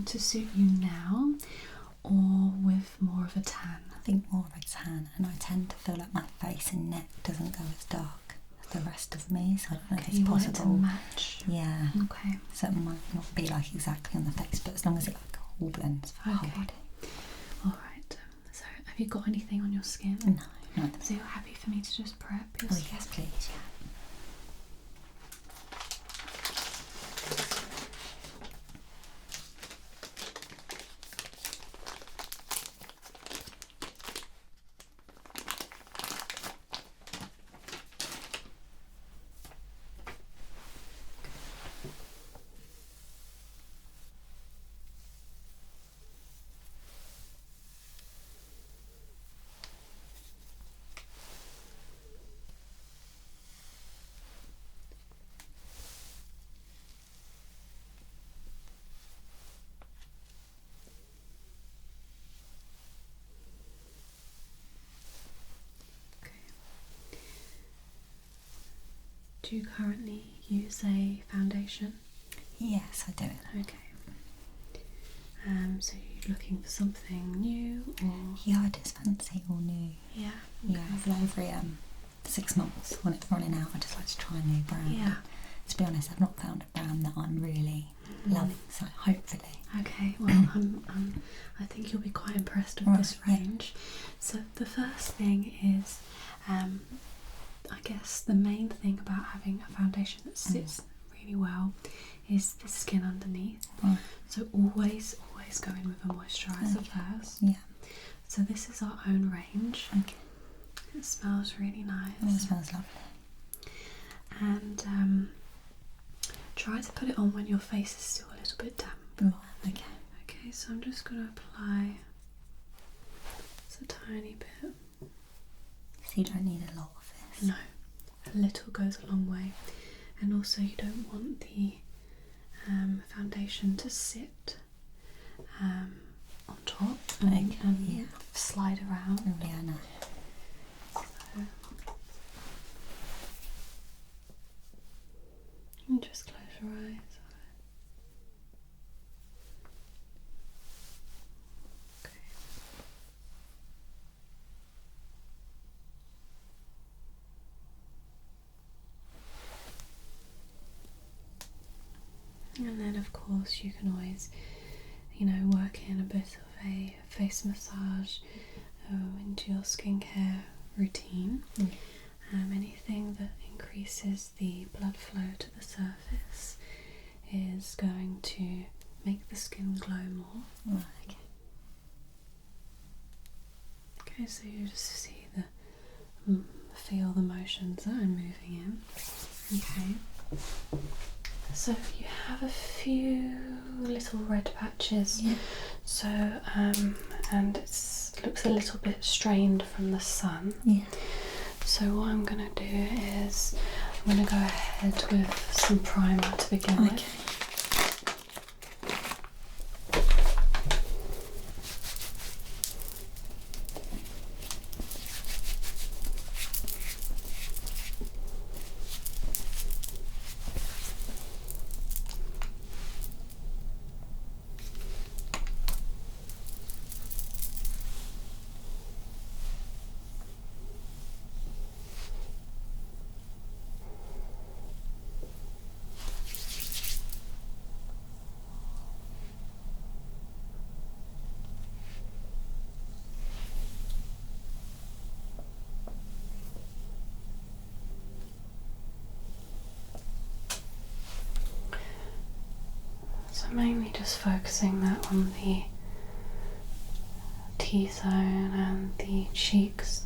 going to suit you now, or with more of a tan? I think more of a tan, and I tend to feel like my face and neck doesn't go as dark as the rest of me, so I don't know if it's you possible. Want it to match. Yeah. Okay. So it might not be like exactly on the face, but as long as it like all blends for the whole body. All right. So have you got anything on your skin? No. So you're happy for me to just prep your skin? Yes, please. Yeah. Do you currently use a foundation? Yes, I do. Okay. So you're looking for something new, or? Yeah, I just fancy all new. Yeah. Okay. Yeah, I feel like every 6 months when it's running out, I just like to try a new brand. Yeah. To be honest, I've not found a brand that I'm really loving, so hopefully. Okay, well, I think you'll be quite impressed with this range. So the first thing is, I guess the main thing about having a foundation that sits really well is the skin underneath. Right. So always go in with a moisturiser first. Yeah. So this is our own range. Okay. It smells really nice. Oh, it smells lovely. And try to put it on when your face is still a little bit damp. Right, okay. Okay, so I'm just going to apply just a tiny bit. So you don't need a lot of this? No, a little goes a long way. And also you don't want the foundation to sit on top and slide around. Yeah, no. So, just close your eyes. Okay. And then of course you can always, work in a bit of a face massage into your skincare routine. Anything that increases the blood flow to the surface is going to make the skin glow more. Right, okay. Okay, so you just see feel the motions that I'm moving in. Okay. So you have a few little red patches. Yeah. So and it looks a little bit strained from the sun. Yeah. So what I'm going to do is I'm going to go ahead with some primer to begin with. So mainly just focusing that on the T-zone and the cheeks.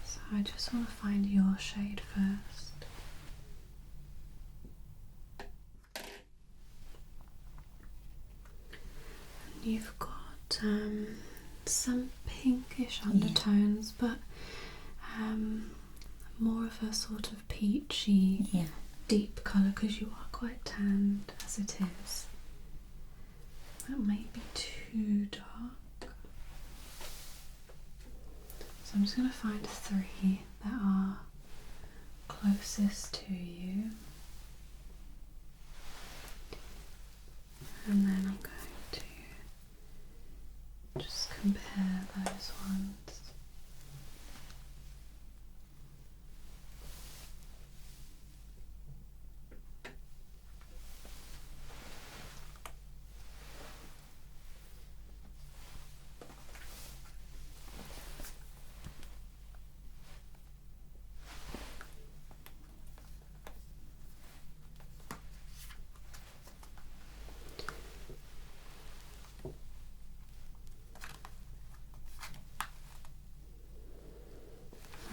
So I just want to find your shade first. You've got some pinkish undertones, but more of a sort of peachy, deep colour because you are quite tanned as it is. That may be too dark. So I'm just going to find 3 that are closest to you, and then I'm going to just compare those ones.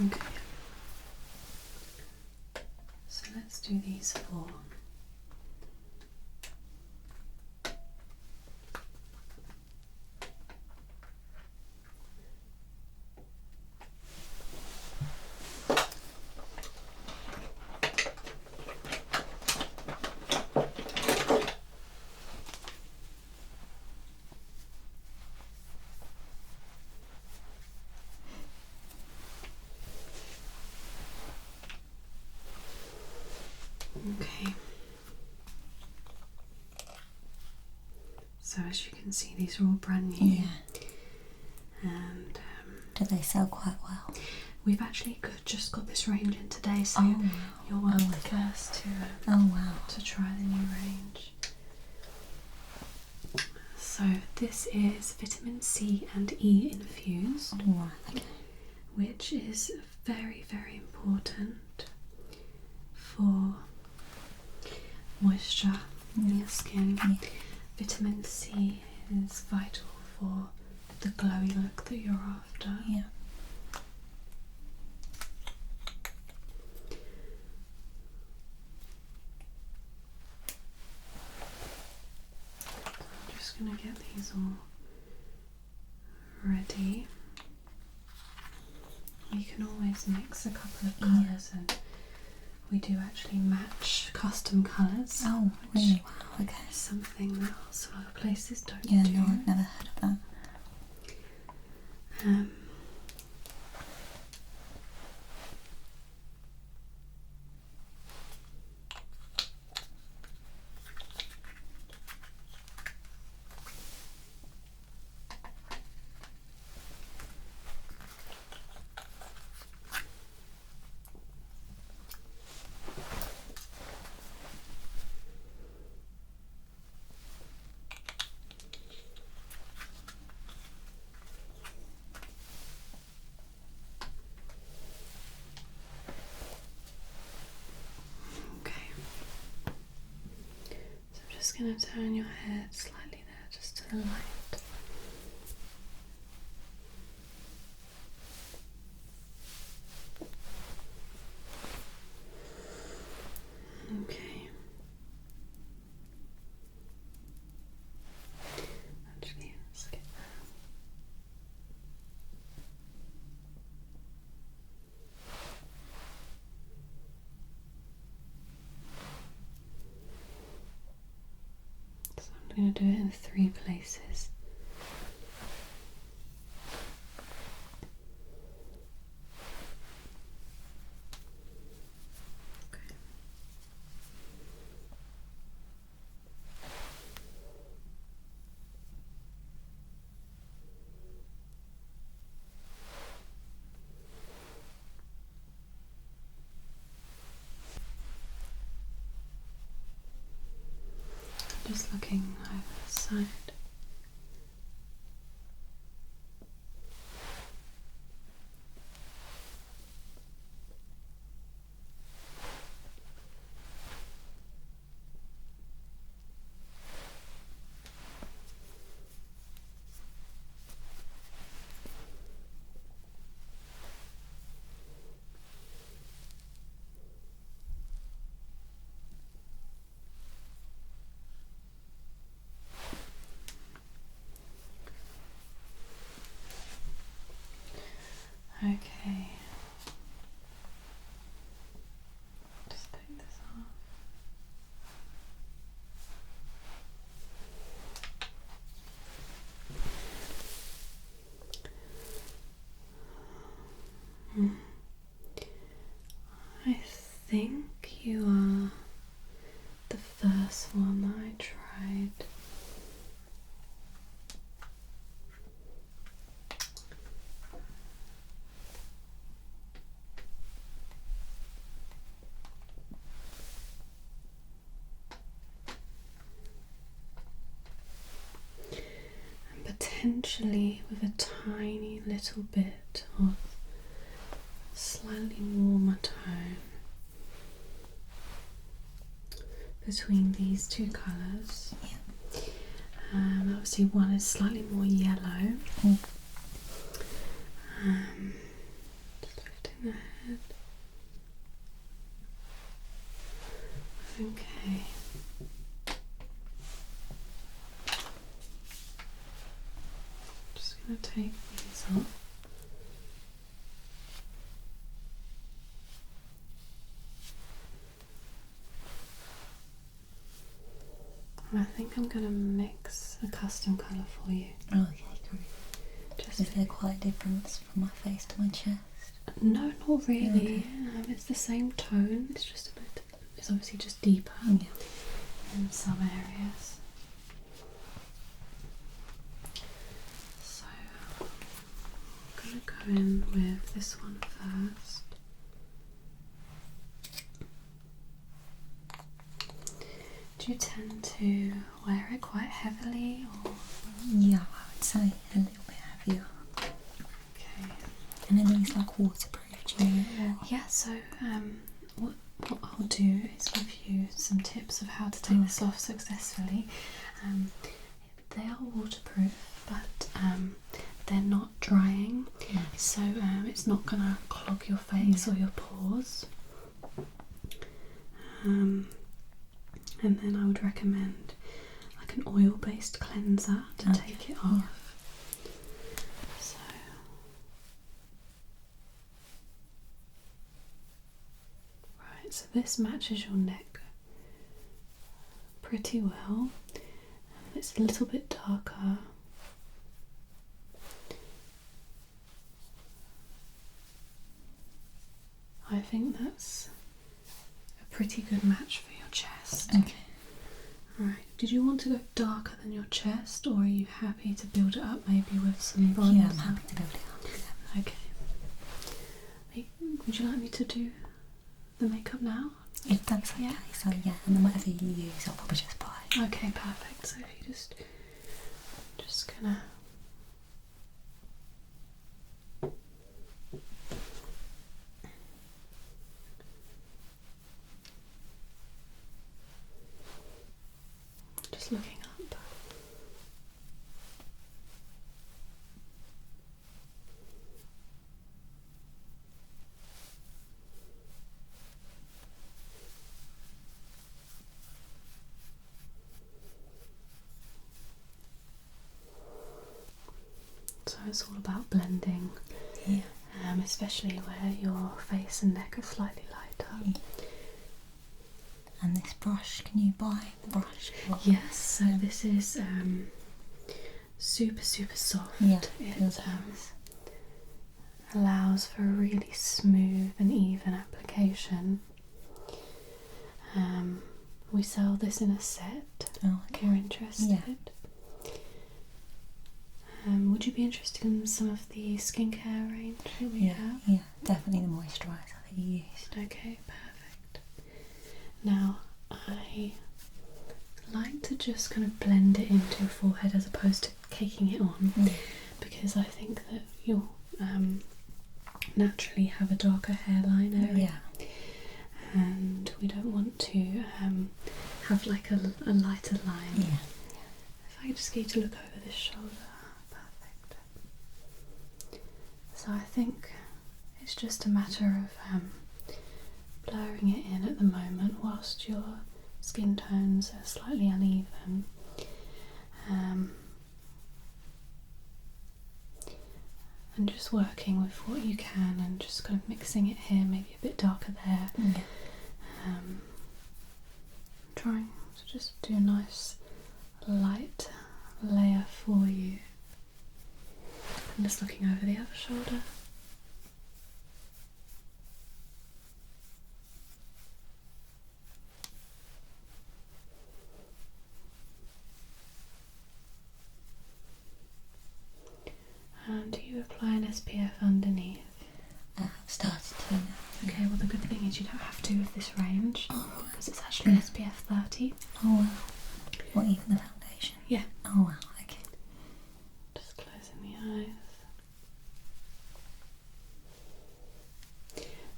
Okay, so let's do these four. Okay, so as you can see, these are all brand new. Yeah. And Do they sell quite well? we've actually just got this range in today, so Oh, wow. you're one of the first Oh wow. to try the new range. So this is vitamin C and E infused, Right, okay. which is very, very important for moisture in your skin. Yeah. Vitamin C is vital for the glowy look that you're after. Yeah. I'm just going to get these all ready. You can always mix a couple of colours, and we do actually match custom colours. Oh, really? Wow, okay. Something that lots of other places don't Yeah, do. no, I've never heard of that. Um, okay. So I'm just going to turn your head slightly there, just to the light. Okay. Actually, let's get that. So I'm going to do it in 3 places. Okay. Just looking over the side. Okay. Just take this off. I think you are the first one that I tried. And potentially with a tiny little bit of slightly warmer tone between these two colours. Yeah. Obviously one is slightly more yellow. Just lifting the head. Okay. Just going to take these off. I think I'm going to mix a custom colour for you. Okay, great. Is there quite a difference from my face to my chest? No, not really. Okay. It's the same tone. It's just a bit. It's obviously just deeper in some areas. So I'm going to go in with this one first. Do you tend to wear it quite heavily, or? Yeah, I would say a little bit heavier. Okay. And then these like waterproof, do you know? Yeah, so what I'll do is give you some tips of how to take this off successfully. They are waterproof, but they're not drying, so it's not going to clog your face or your pores. And then I would recommend like an oil-based cleanser to take it off. So right, so this matches your neck pretty well. It's a little bit darker. I think that's a pretty good match for your chest. Okay. Right. Did you want to go darker than your chest, or are you happy to build it up maybe with some bronzer? Yeah, I'm happy to build it up. Yeah. Okay. Would you like me to do the makeup now? If that's okay, so yeah, and then whatever you use, I'll probably just buy. Okay, perfect. So if you just gonna. Just looking up. So it's all about blending, especially where your face and neck are slightly lighter. Yeah. And this brush, can you buy the brush? Yes, so this is super soft. Yeah, it allows for a really smooth and even application. We sell this in a set. Oh, If you're interested. Yeah. Would you be interested in some of the skincare range that we have? Yeah, definitely the moisturiser that you used. Okay, perfect. Now, I like to just kind of blend it into your forehead as opposed to caking it on, because I think that you'll naturally have a darker hairline area. Yeah. And we don't want to have like a lighter line. Yeah. If I could just get you to look over this shoulder. Perfect. So I think it's just a matter of blurring it in at the moment whilst your skin tones are slightly uneven. And just working with what you can and just kind of mixing it here, maybe a bit darker there. Yeah. Trying to just do a nice light layer for you. I'm just looking over the other shoulder. do with this range because it's actually SPF 30. Oh wow. What, even the foundation? Yeah. Oh wow, okay. Just closing the eyes.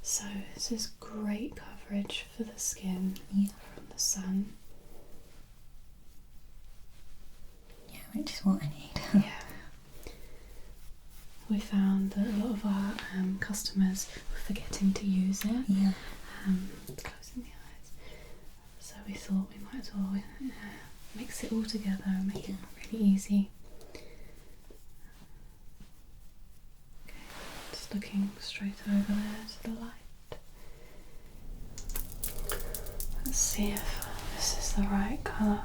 So this is great coverage for the skin from the sun. Yeah, which is what I need. Yeah. We found that a lot of our customers were forgetting to use it. Yeah. Closing the eyes. So we thought we might as well mix it all together and make it really easy. Okay, just looking straight over there to the light. Let's see if this is the right colour.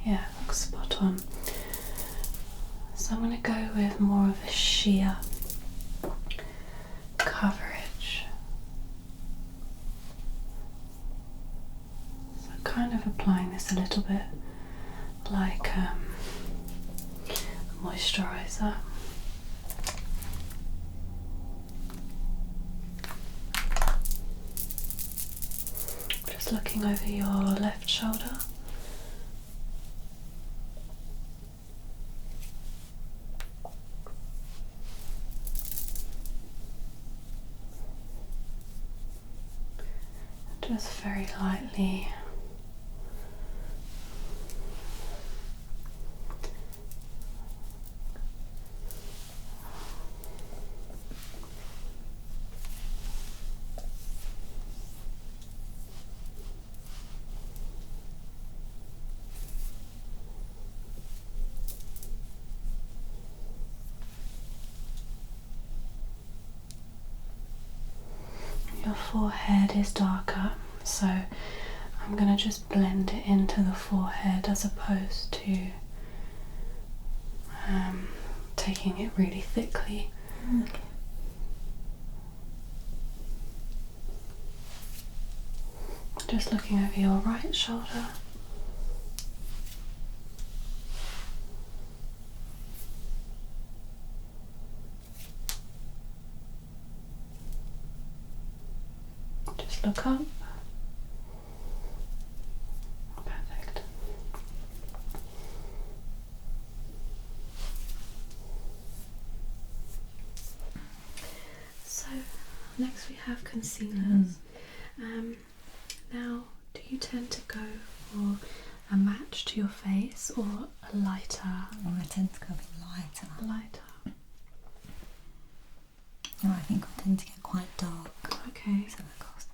Yeah, it looks spot on. So I'm going to go with more of a sheer coverage. So kind of applying this a little bit like a moisturiser. Just looking over your left shoulder. Just very lightly your forehead is darker, so I'm going to just blend it into the forehead as opposed to taking it really thickly. Okay. Just looking over your right shoulder. Just look up. Perfect. So next we have concealers. Now, do you tend to go for a match to your face or a lighter? Oh, I tend to go a bit lighter. Lighter. No, I think I tend to get quite dark. Okay. So that goes.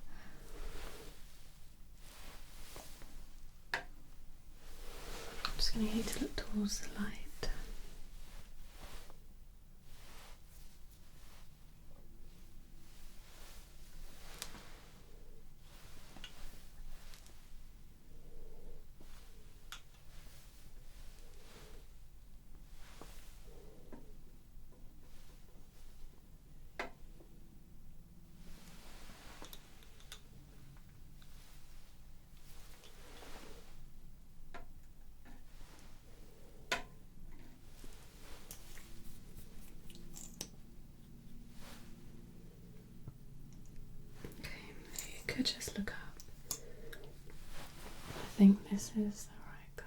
I'm just going to get you to look towards the light. Could just look up. I think this is the right colour.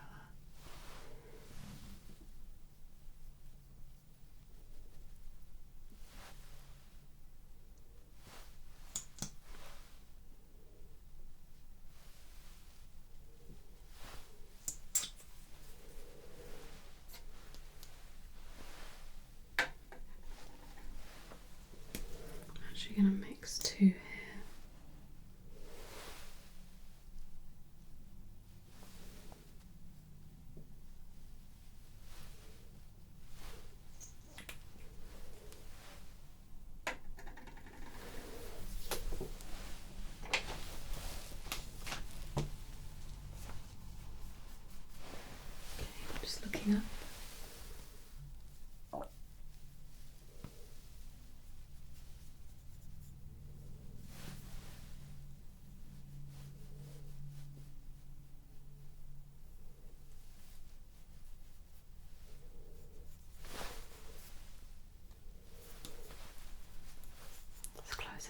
I'm actually going to mix two here.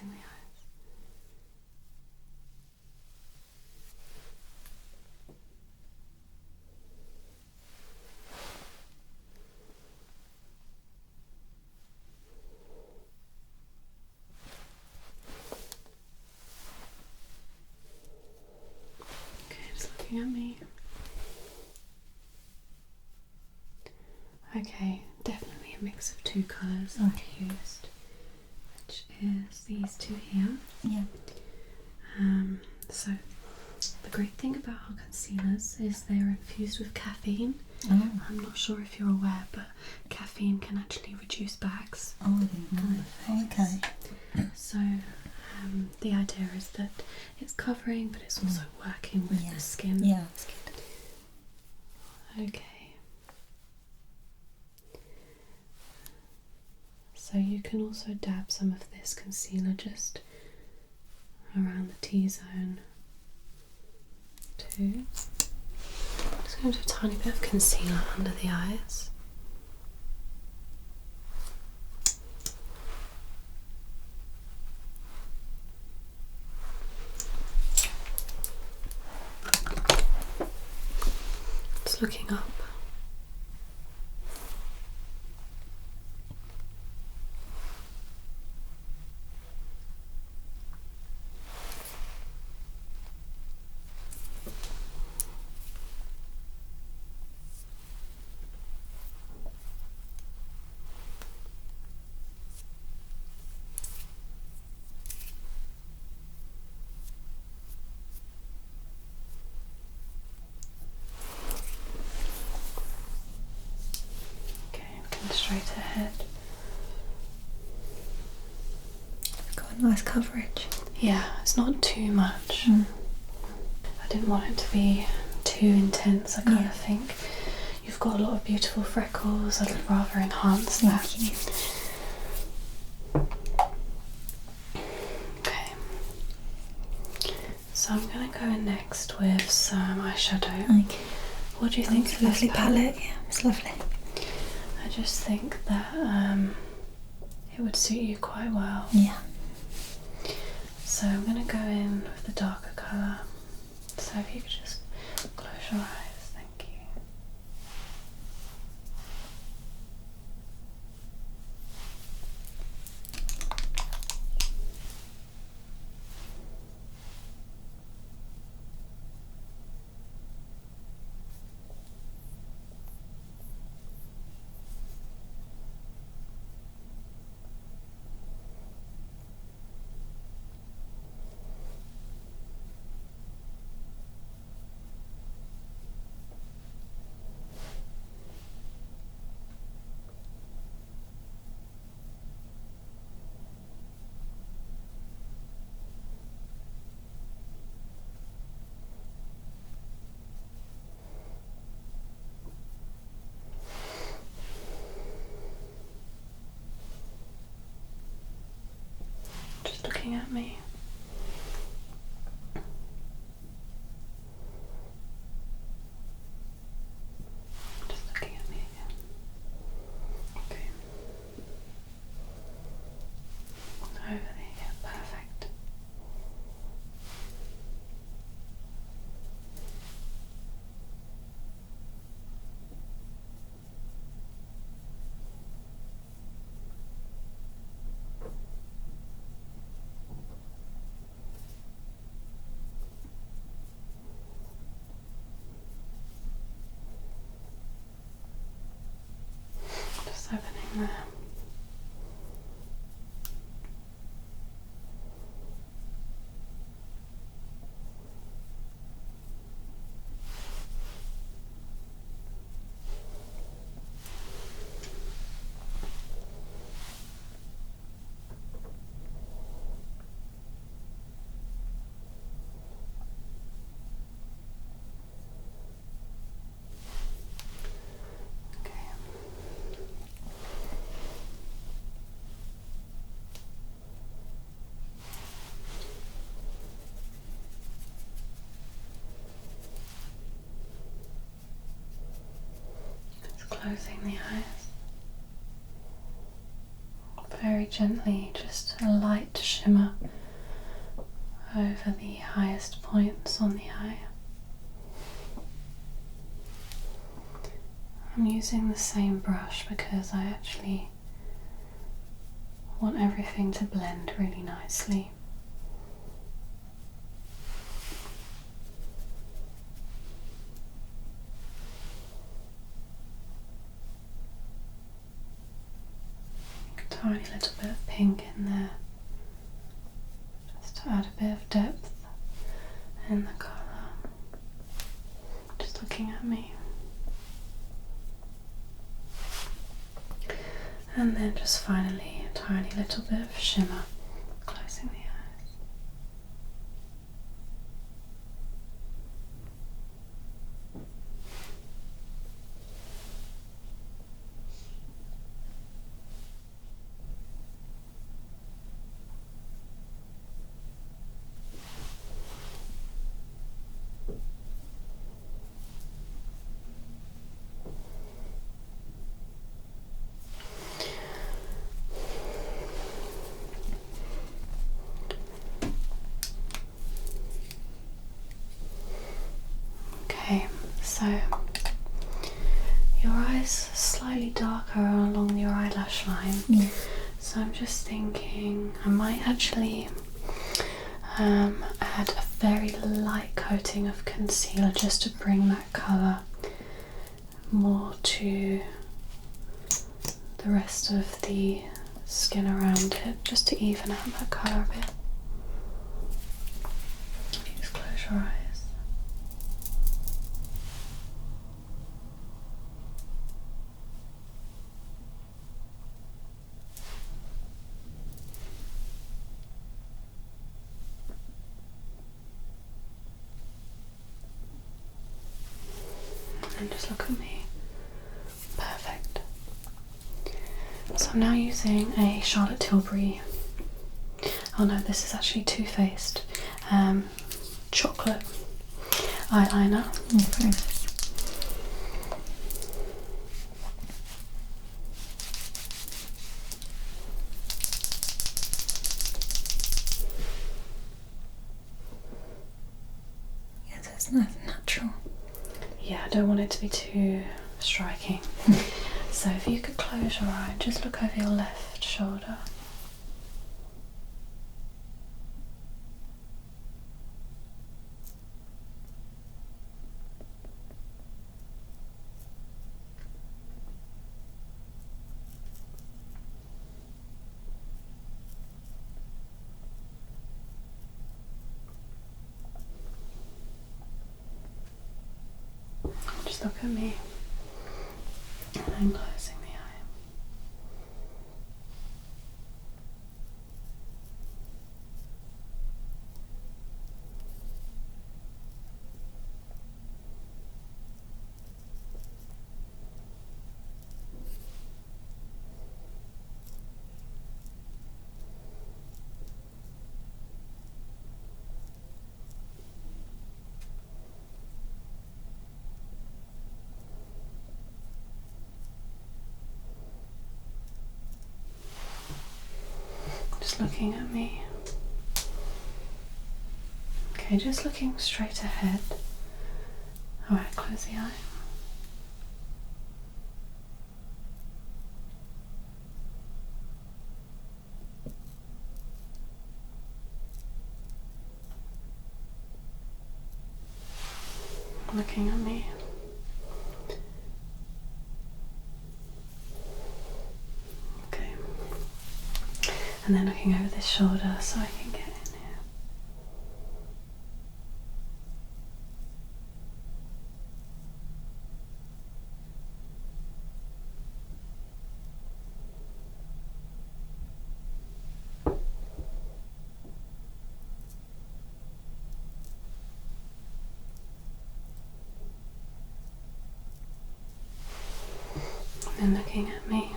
closing the eyes. Okay, just looking at me. Okay, definitely a mix of two colours I've used, which is these two here. Yeah. So the great thing about our concealers is they're infused with caffeine. Oh. I'm not sure if you're aware, but caffeine can actually reduce bags. Oh, I didn't know. Oh, okay. So the idea is that it's covering, but it's also working with the skin. Yeah, that's good. Okay. So you can also dab some of this concealer just around the T-zone too. Just going to do a tiny bit of concealer under the eyes. Just looking up. Straight ahead. Got a nice coverage. Yeah, it's not too much. I didn't want it to be too intense. I kind of think you've got a lot of beautiful freckles. I'd rather enhance that. Okay. So I'm going to go in next with some eyeshadow. Okay. What do you think of It's a lovely palette? Yeah, it's lovely. I just think that it would suit you quite well. Yeah. So I'm going to go in with the darker colour. So if you could just close your eyes, thank you. Just looking at me. Just looking at me again. Okay. Over there, yeah, perfect. Just opening there. Closing the eyes. very gently, just a light shimmer over the highest points on the eye. I'm using the same brush because I actually want everything to blend really nicely. A tiny little bit of pink in there, just to add a bit of depth in the colour. Just looking at me. And then just finally a tiny little bit of shimmer, closing the eyes. Okay, so your eyes are slightly darker along your eyelash line, so I'm just thinking I might actually add a very light coating of concealer just to bring that colour more to the rest of the skin around it, just to even out that colour a bit. Just close your eyes. And just look at me. Perfect. So I'm now using a Charlotte Tilbury, oh no, this is actually Too Faced chocolate eyeliner. Very nice. Yes, it's nice and natural. Yeah, I don't want it to be too striking. So if you could close your eye, just look over your left shoulder. Just look at me. And then closing the eye. Just looking at me. Okay, just looking straight ahead. Alright, close the eye. Looking at me. Okay. And then looking over this shoulder so I can get in here. And looking at me.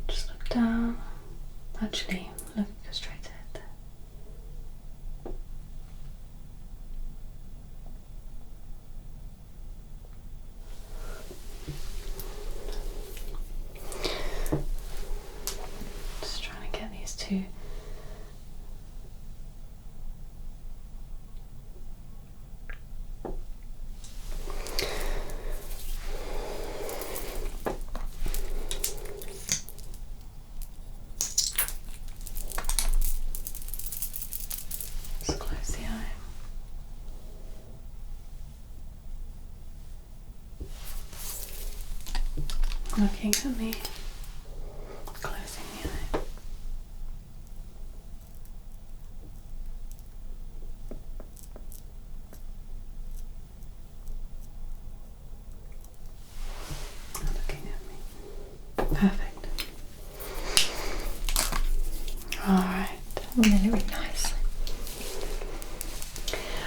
Just look down. Actually, look straight ahead. looking at me, closing the eye. Looking at me. Perfect. Alright. Really, really nice.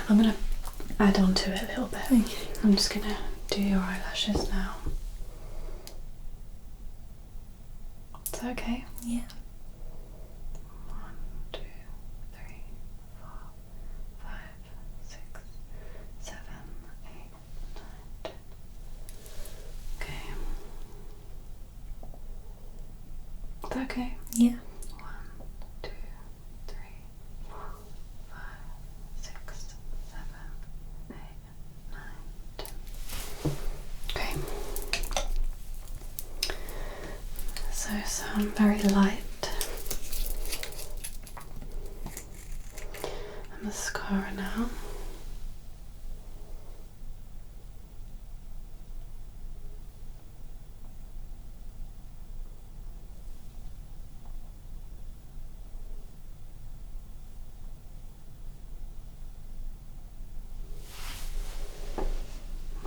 I'm going to add on to it a little bit. Okay. I'm just going to do your eyelashes now. Is that okay? Yeah. 1, 2, 3, 4, 5, 6, 7, 8, 9, 10. Okay. Is that okay? Yeah. 1, 2, 3, 4, 5, 6, 7, 8, 9, 10. Okay. So some very light mascara now.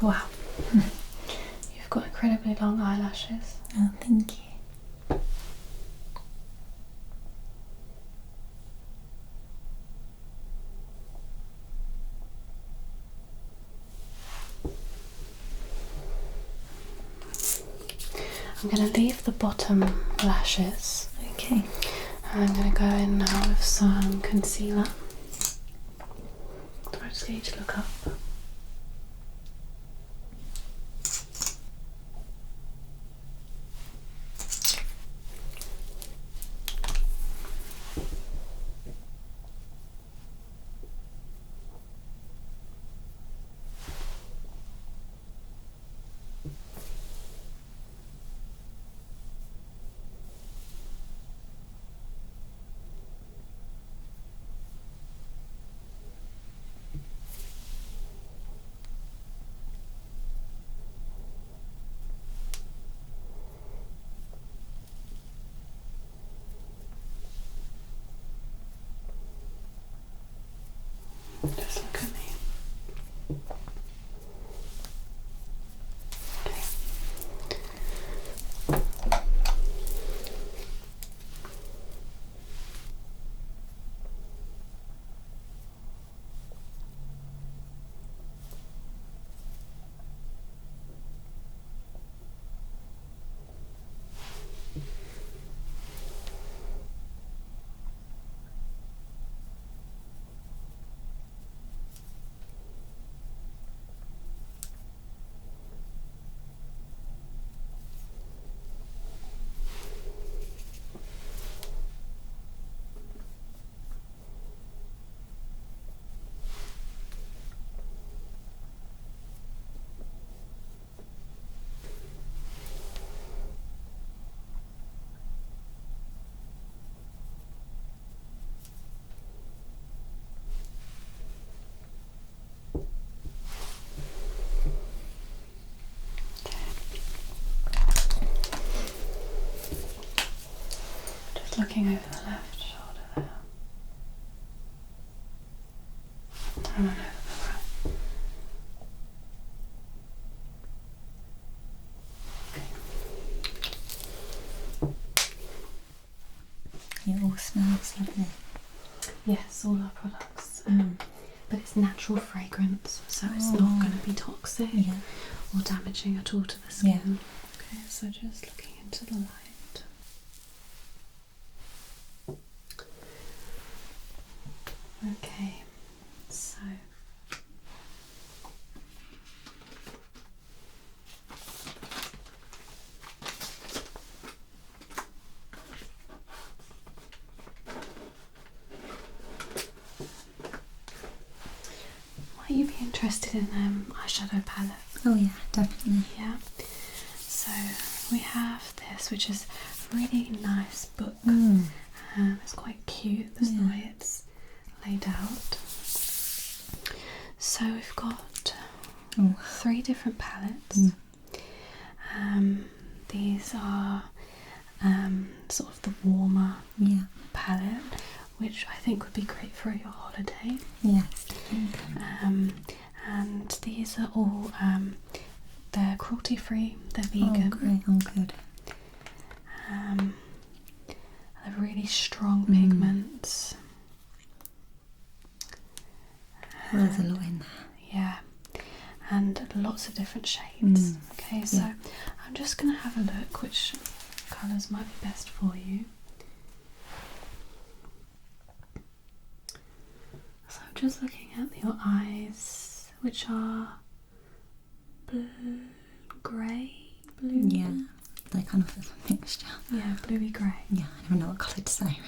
Wow, you've got incredibly long eyelashes. Oh, thank you. I'm going to leave the bottom lashes. Okay. And I'm going to go in now with some concealer. I just get you to look up. Just look at me. Okay. Just looking over the left shoulder there. And then over the right. It all smells lovely. Yes, all our products. But it's natural fragrance, so it's not going to be toxic or damaging at all to the skin. Okay, so just looking into the light. Okay, so might you be interested in eyeshadow palette? Oh yeah, definitely. Yeah. So we have this, which is a really nice book. It's quite cute, the way it's laid out. So we've got 3 different palettes. these are sort of the warmer palette, which I think would be great for your holiday. Yes. And these are all they're cruelty free, they're vegan. Oh great, oh good. They're really strong pigments. Well, there's a lot in there. Yeah, and lots of different shades. Okay, so I'm just going to have a look which colours might be best for you. So I'm just looking at your eyes, which are blue, grey, blue. Yeah, they're kind of a mixture. Yeah, bluey grey. Yeah, I don't know what colour to say.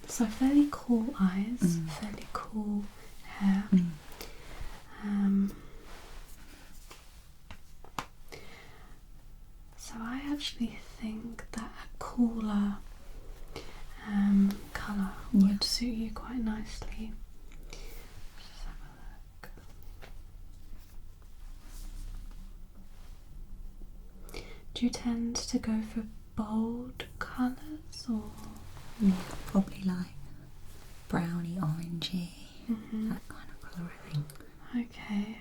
So fairly cool eyes, fairly cool hair. So I actually think that a cooler colour would suit you quite nicely. Just have a look. Do you tend to go for bold colours or? Probably like browny, orangey, that kind of colour, I think. Okay.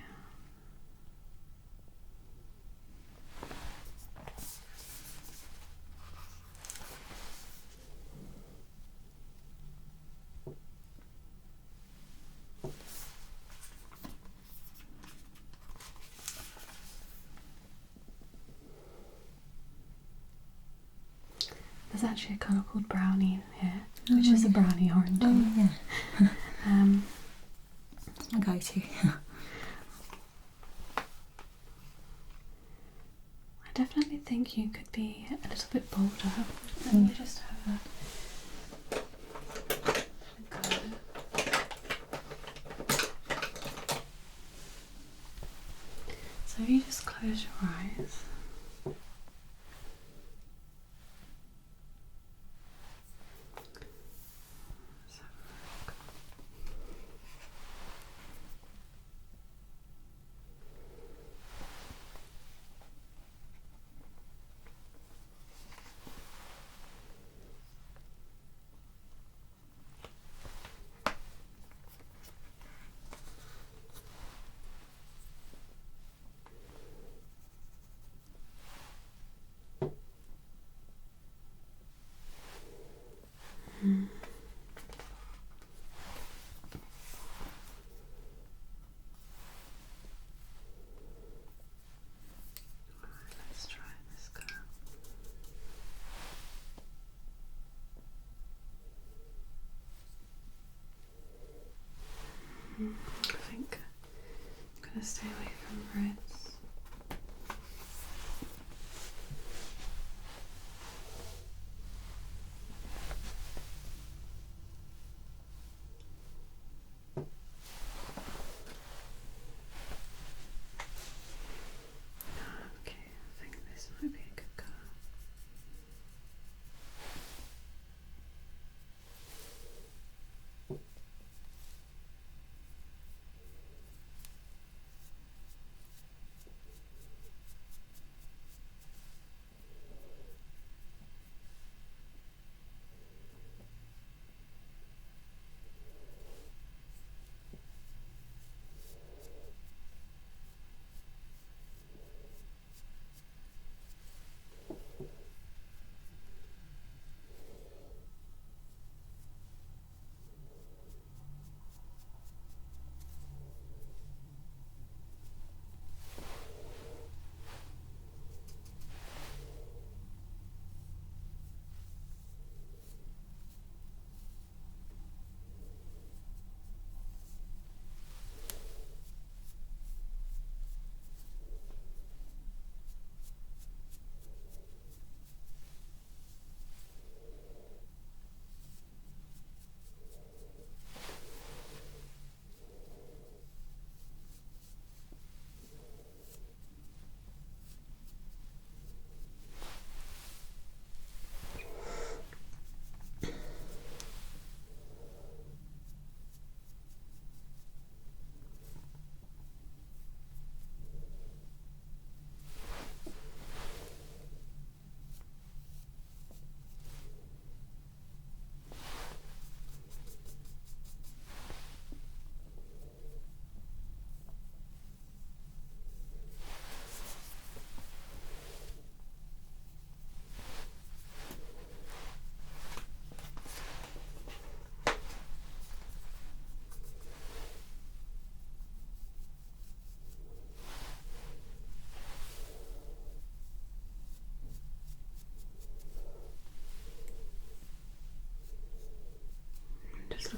There's actually a colour called brownie here, which is a brownie orange. Oh yeah. That's my go-to. I definitely think you could be a little bit bolder. Let me just have a go. So if you just close your eyes. Let's have a look.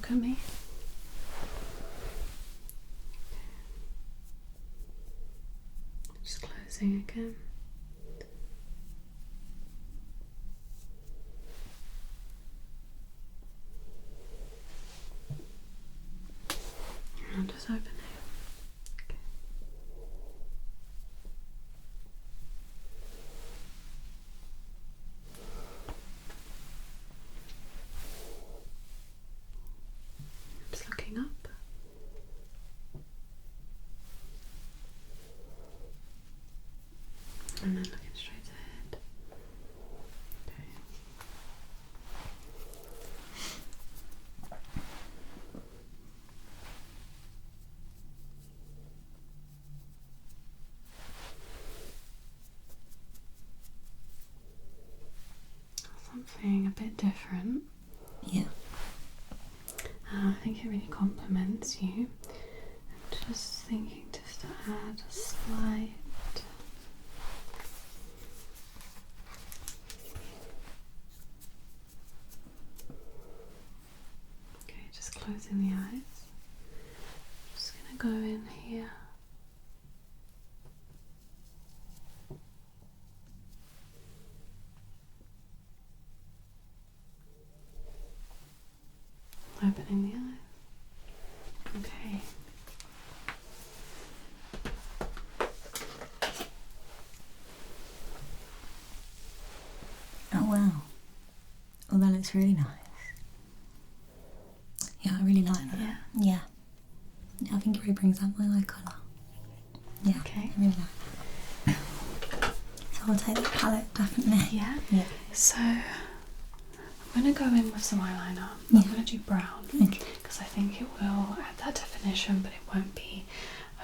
look at me. Just closing again. And just opening. Okay. Just looking up. And then looking straight ahead. Okay. Something a bit different. Yeah. I think it really complements you. I'm just thinking just to add a slight just closing the eyes. Just gonna go in here. Opening the eyes. Okay. Oh wow. Oh, that looks really nice. Yeah, I really like that. Yeah. I think it really brings out my eye colour. Yeah, Okay. I really like that. So I'll take that palette, definitely. Yeah? Yeah. So, I'm going to go in with some eyeliner. I'm going to do brown. Okay. Because I think it will add that definition, but it won't be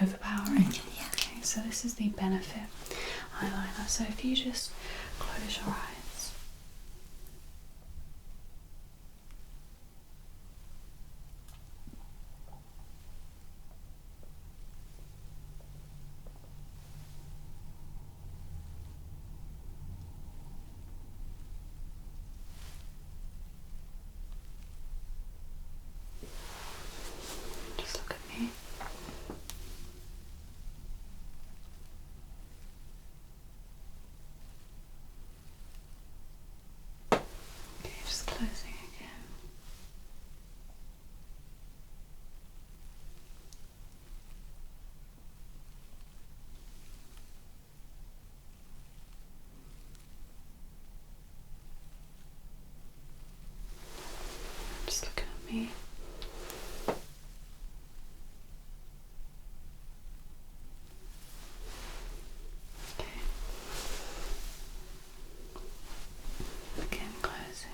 overpowering. Okay, yeah. Okay, so this is the Benefit eyeliner. So if you just close your eyes. Just look at me. Okay, just closing again. Just looking at me. Okay. Again, closing.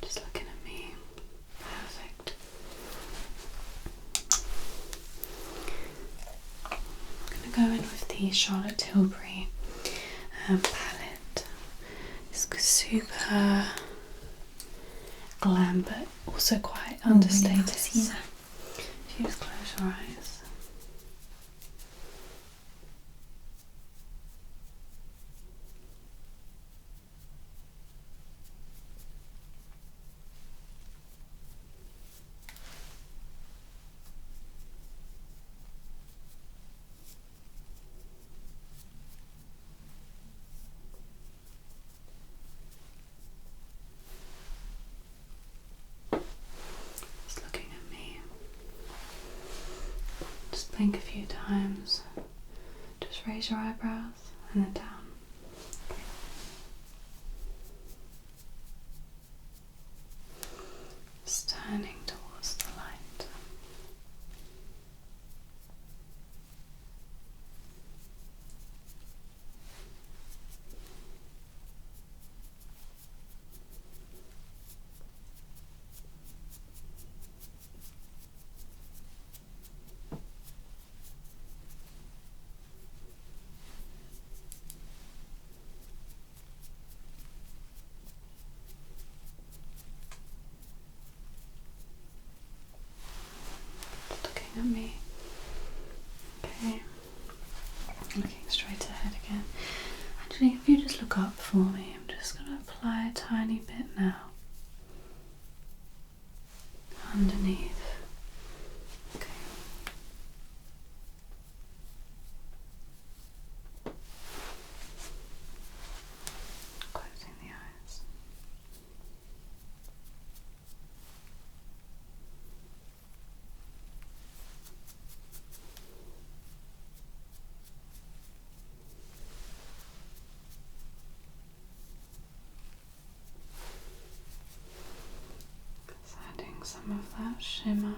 Just looking at me. Perfect. I'm going to go in with the Charlotte Tilbury palette. It's super glam, but also quite understated. Really nice, yeah. So if you just close your eyes. Just looking at me. Just blink a few times. Just raise your eyebrows and then down. Just turning towards the light. looking at me. Okay. Looking straight ahead again. Actually, if you just look up for me, I'm just going to apply a tiny bit now. Underneath. Okay. Closing the eyes. Just adding some of that shimmer.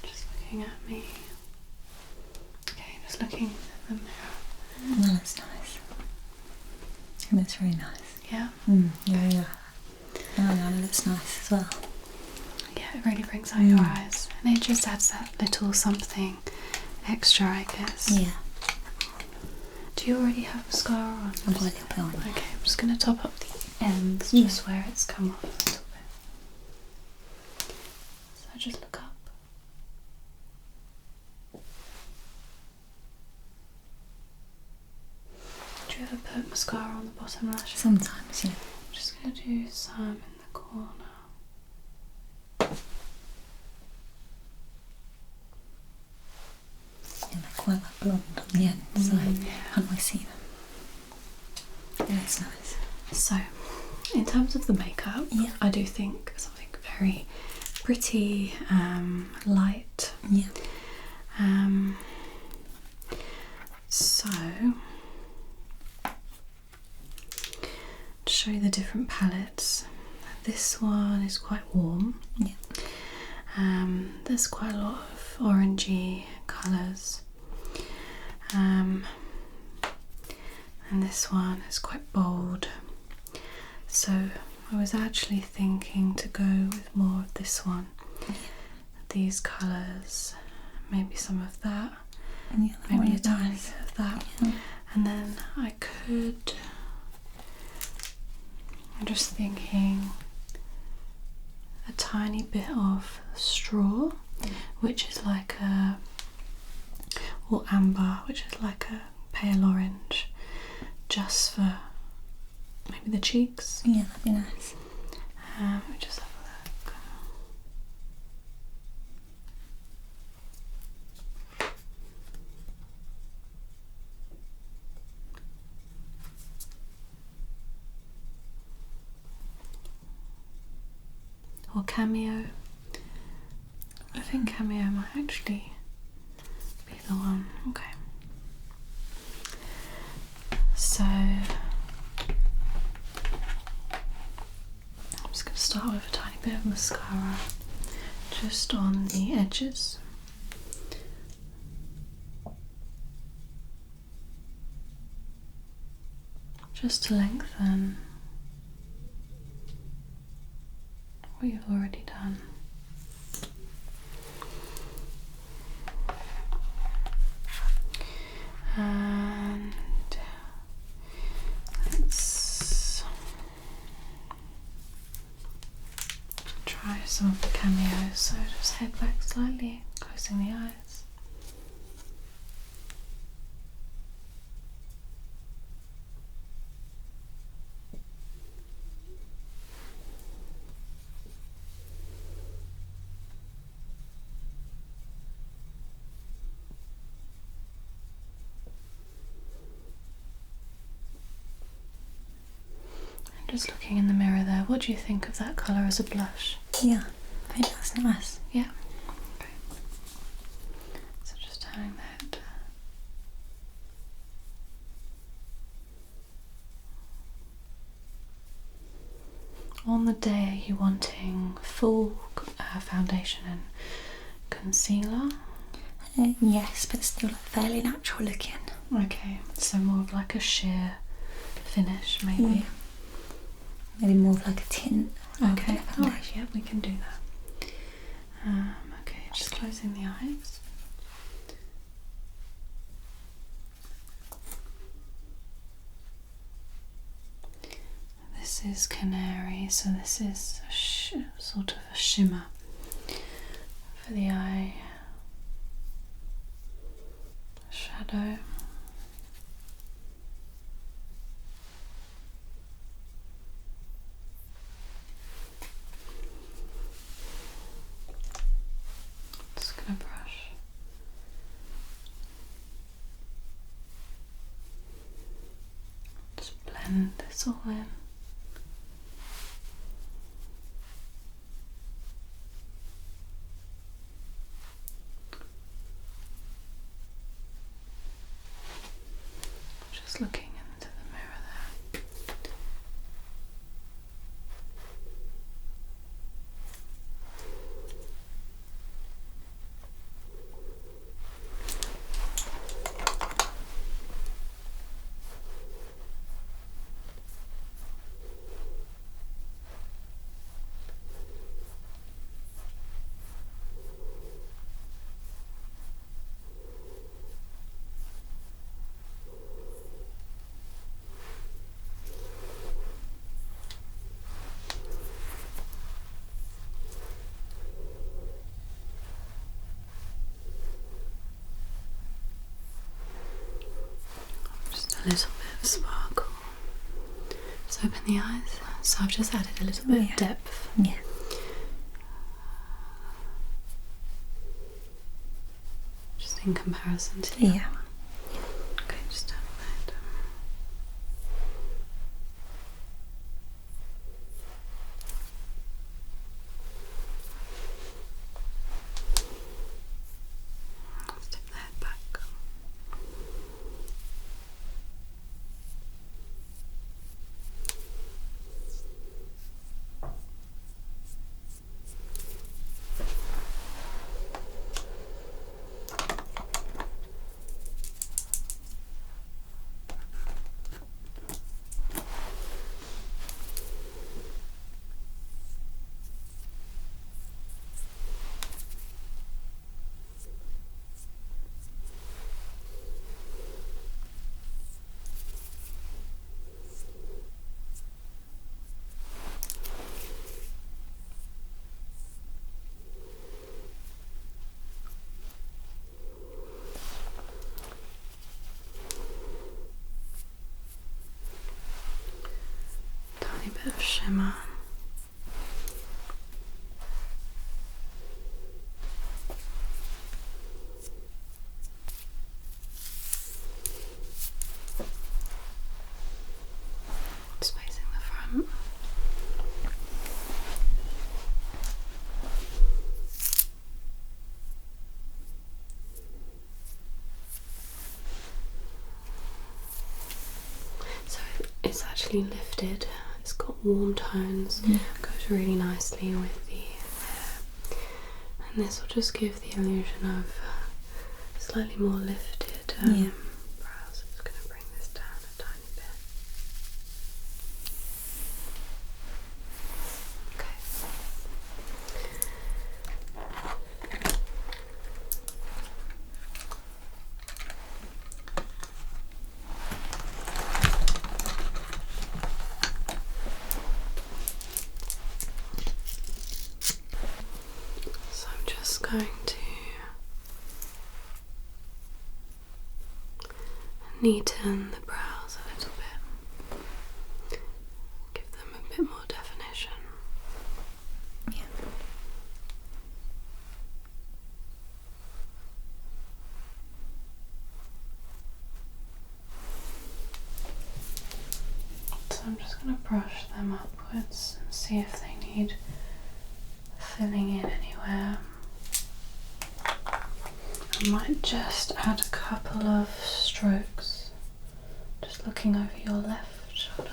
Just looking at me. Okay, just looking at the mirror. Well, that's nice. And it's really nice. Yeah? Yeah. Oh, it looks nice as well. Yeah, it really brings out your eyes. And it just adds that little something extra, I guess. Yeah. Do you already have mascara on? I've got a little bit on. Okay, I'm just going to top up the ends, just where it's come off a little bit. So just look up. Do you ever put mascara on the bottom lashes? Sometimes, yeah. I'm just going to do some in the corner. Yeah, they're quite like blonde on the end, so how do I see them? Yeah, it's nice. So, in terms of the makeup, Yeah. I do think something very pretty, light. Yeah. So, to show you the different palettes, this one is quite warm. Yeah. There's quite a lot of orangey colours. And this one is quite bold. So I was actually thinking to go with more of this one. These colours, maybe some of that, Yeah, maybe a tiny bit of that. Yeah. And then I could, I'm just thinking a tiny bit of straw, which is like a, or amber, which is like a pale orange, just for maybe the cheeks. Yeah, that'd be nice. Let me just have a look. Or Cameo. I think Cameo might actually be the one. Okay. So I'm just going to start with a tiny bit of mascara just on the edges. Just to lengthen what you've already done. And let's try some of the cameos. So just head back slightly, closing the eyes. Just looking in the mirror there, what do you think of that colour as a blush? Yeah, I think that's nice. Yeah. Okay. So just turning that. On the day, are you wanting full foundation and concealer? Yes, but still like fairly natural looking. Okay, so more of like a sheer finish, maybe. Maybe more of like a tint. Okay, alright, yeah, we can do that. Okay, just closing the eyes. This is Canary, so this is a sort of a shimmer for the eye shadow. Just gonna brush. Just blend this all in. Just looking into the mirror there. Just a little bit of sparkle. Let's open the eyes. So I've just added a little bit of depth. Yeah. Just in comparison to the other one. Okay, just turn that. Let's tip the head back. Tiny bit of shimmer. Just facing the front. So it's actually lifted. It's got warm tones. Goes really nicely with the hair. And this will just give the illusion of slightly more lifted brows. I'm just going to bring this down a tiny bit. So I'm just going to neaten the brows a little bit, give them a bit more definition. So I'm just going to brush them upwards and see if they need filling in anywhere. I might just add a couple of strokes, just looking over your left shoulder.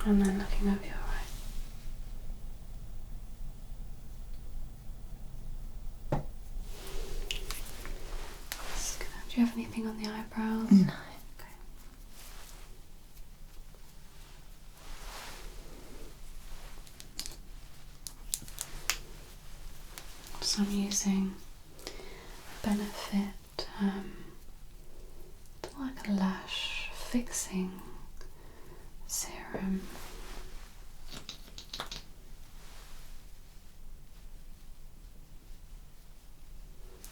And then looking over your right. eyebrows? No. Okay. So I'm using Benefit, like a lash fixing serum.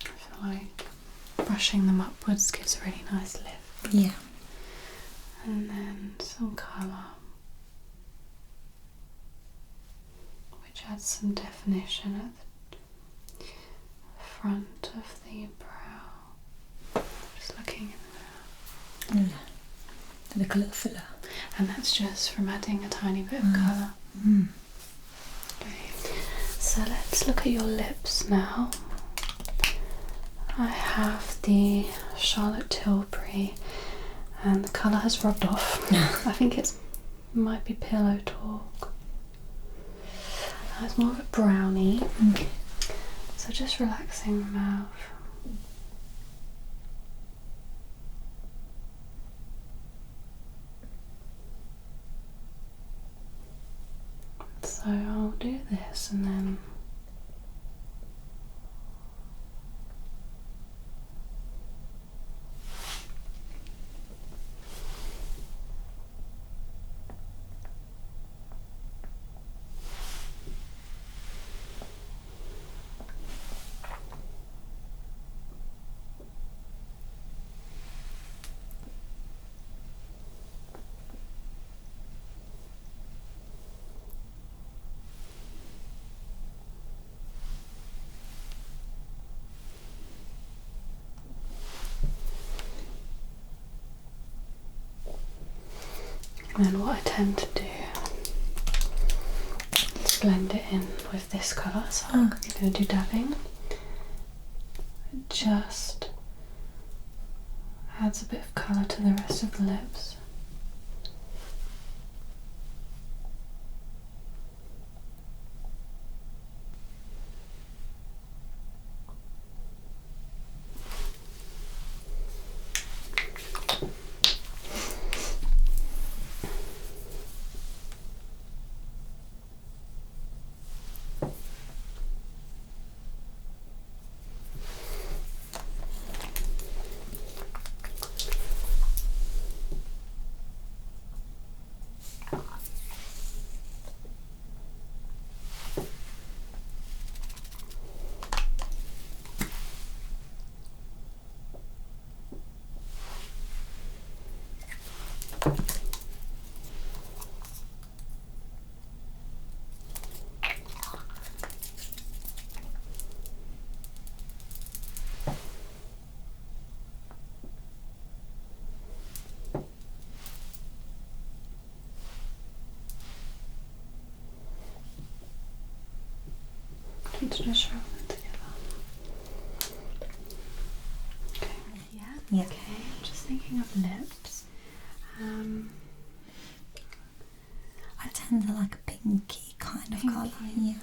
I feel like brushing them upwards gives a really nice lift. Yeah. And then some colour, which adds some definition at the front of the brow. Just looking in there. Yeah. To look a little fuller. And that's just from adding a tiny bit of colour. Okay, so let's look at your lips now. I have the Charlotte Tilbury, and the colour has rubbed off. I think it might be Pillow Talk. It's more of a brownie. So just relaxing the mouth. So I'll do this and then what I tend to do is blend it in with this colour. So I'm going to do dabbing. It just adds a bit of colour to the rest of the lips. To just rub them together. Okay. Yeah. Okay, I'm just thinking of lips. I tend to like a pinky kind of colour. Yeah.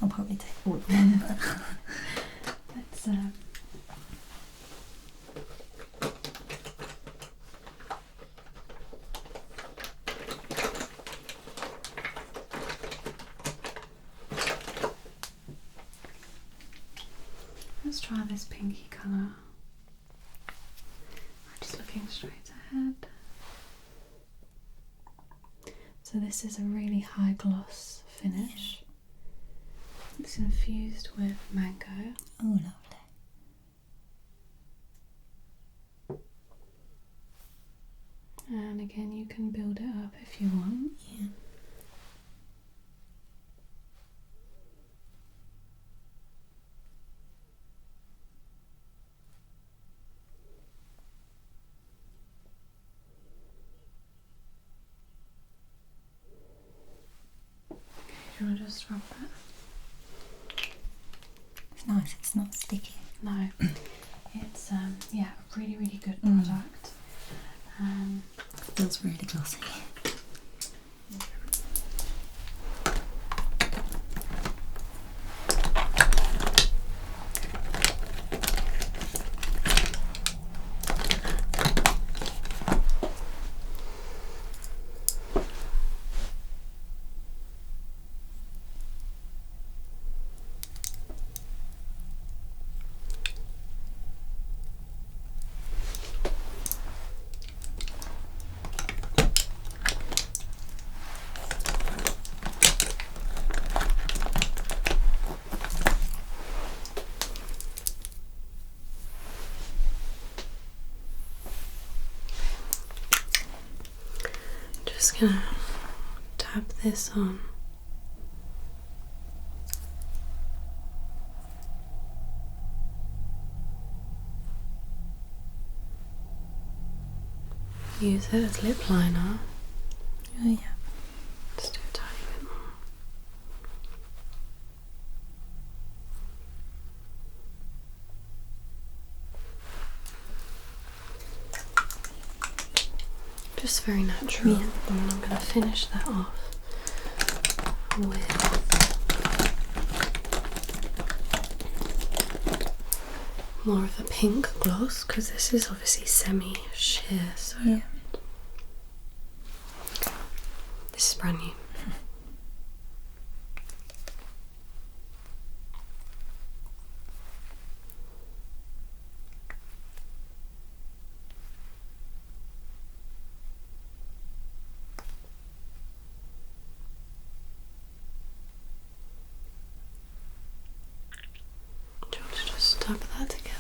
I'll probably take all of them, but Let's try this pinky colour. I'm just looking straight ahead. So this is a really high gloss finish. It's infused with mango. oh, lovely. And again, you can build it up if you want. Yeah. Do you want to just rub that? It's nice, it's not sticky. No, it's yeah, a really, really good product. It feels really glossy. Just gonna tap this on. Use it as lip liner. Oh yeah. Just do a tiny bit more. Just very natural. Yeah. And then I'm going to finish that off with more of a pink gloss, because this is obviously semi-sheer, so Yeah. this is brand new. Do you want to just dab that together?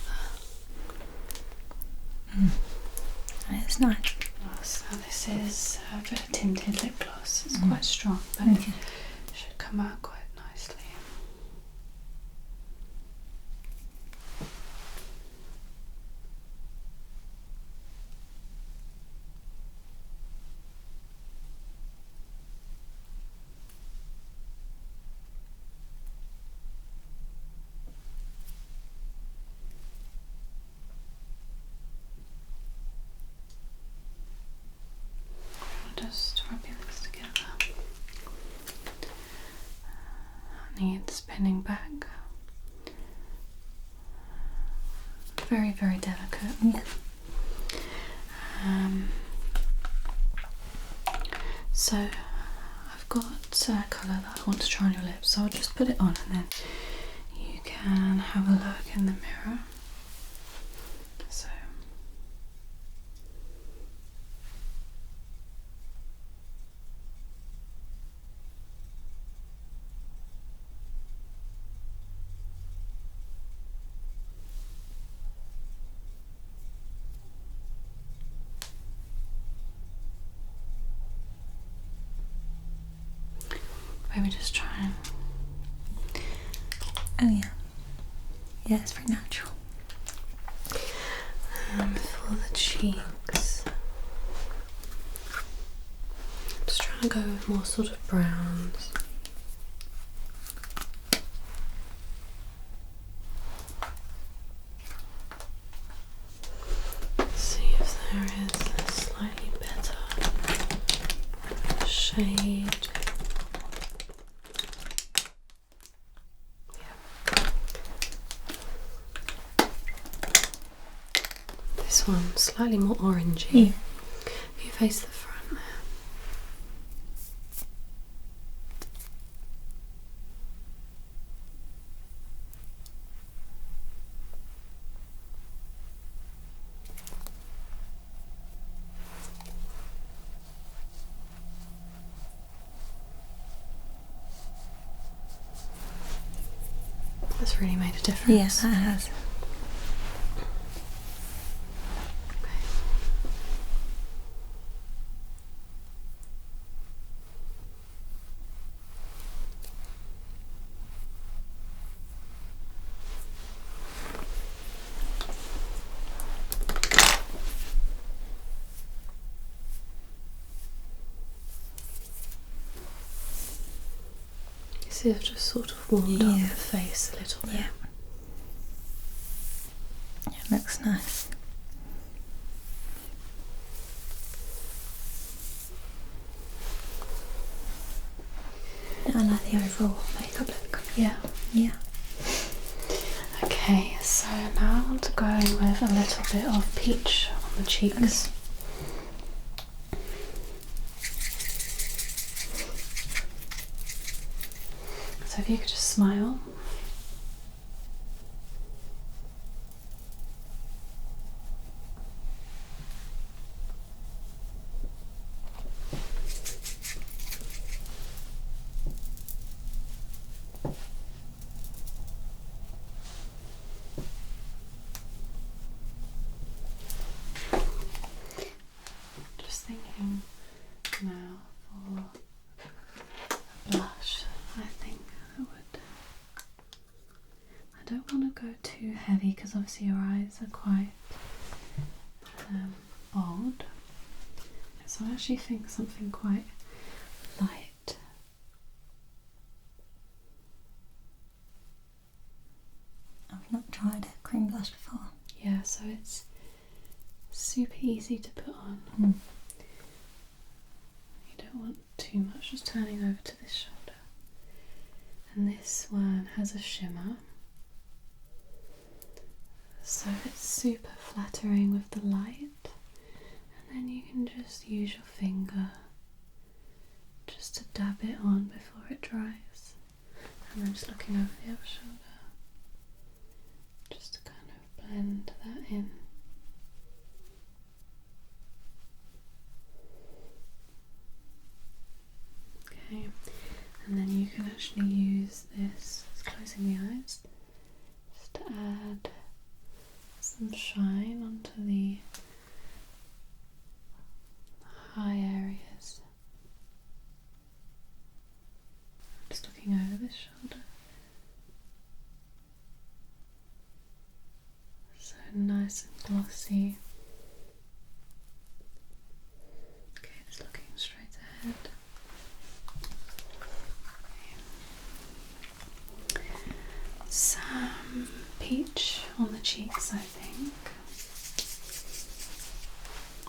It's nice. So this is a bit of tinted lip gloss. It's quite strong, but it should come out quite nicely. Just rub your lips together. Needs pinning back. Very, very delicate. Yeah. So I've got a colour that I want to try on your lips, so I'll just put it on and then you can have a look in the mirror. So maybe just try and Oh yeah. Yeah, it's very natural. for the cheeks. Just trying to go with more sort of browns. See if there is a slightly better shade. This one slightly more orangey. Yeah. If you face the front there. That's really made a difference. Yes, that has. See, I've just sort of warmed up the face a little bit. Yeah. Yeah, it looks nice. I like the overall makeup look. Yeah. Yeah. Okay, so now I want to go in with a little bit of peach on the cheeks. So if you could just smile. Just thinking now for blush. I think I would. I don't want to go too heavy because obviously your eyes are quite bold. So I actually think something quite light. I've not tried a cream blush before. Yeah, so it's super easy to put on. You don't want too much. Just turning over to this shoulder. And this one has a shimmer. So it's super flattering with the light. And then you can just use your finger just to dab it on before it dries. And then just looking over the other shoulder. Just to kind of blend that in. Okay, and then you can actually use this, closing the eyes, just to add some shine onto the high areas. Just looking over this shoulder. So nice and glossy. Okay, just looking straight ahead. Some peach on the cheeks, I think.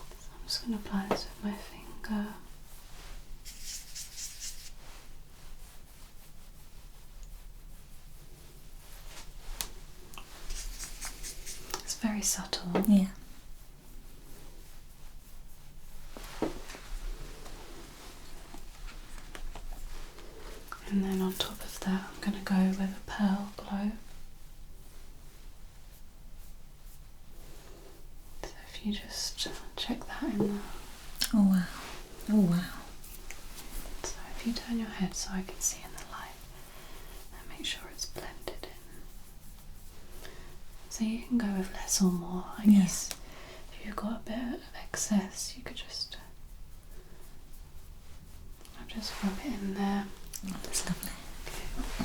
So I'm just going to apply this with my finger. It's very subtle. Yeah. And then on top of that, I'm going to go with a pearl glow. So if you just check that in there. Oh wow. Oh wow. So if you turn your head so I can see in the light, and make sure it's blended in. So you can go with less or more, I guess. If you've got a bit of excess, you could just rub it in there. Oh, that's lovely. Okay.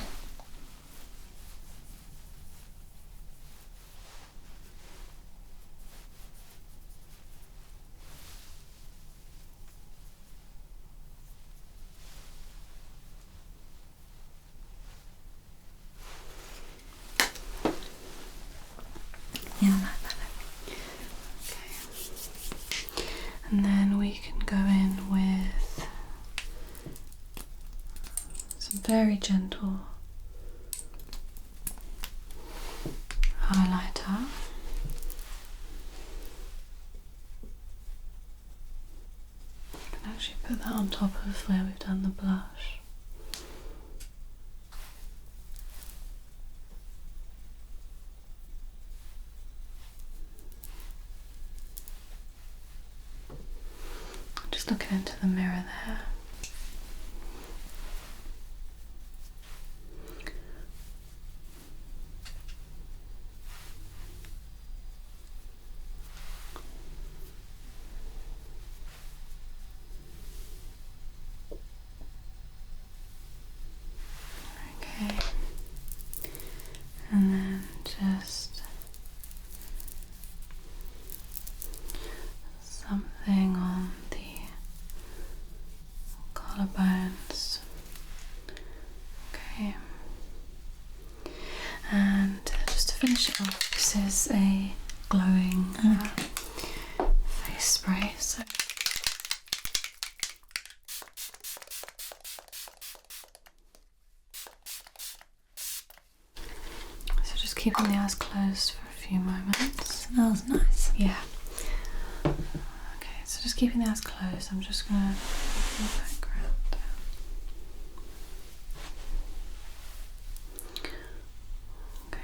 Yeah, I like that. Okay. And then we can go in with some very gentle highlighter. You can actually put that on top of where we've done the blush. Just looking into the mirror there. Okay, and then just something on the is a glowing face spray. So just keeping the eyes closed for a few moments. Smells nice. Yeah. Okay, so just keeping the eyes closed. I'm just gonna put the background down. Okay. Okay.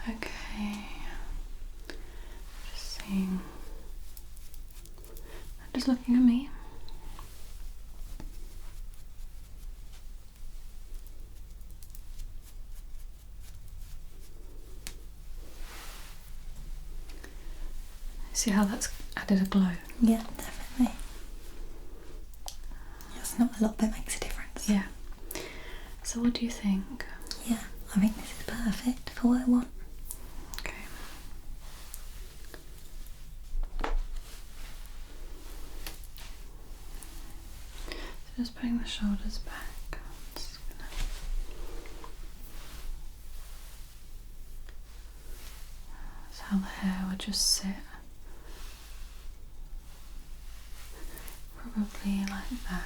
Okay. Just seeing. Just looking at me. See how that's added a glow? Yeah, definitely. It's not a lot, but it makes a difference. Yeah. So what do you think? Yeah, I think this is perfect for what I want. Okay. So just putting the shoulders back. Just gonna... That's how the hair would just sit. Probably like that.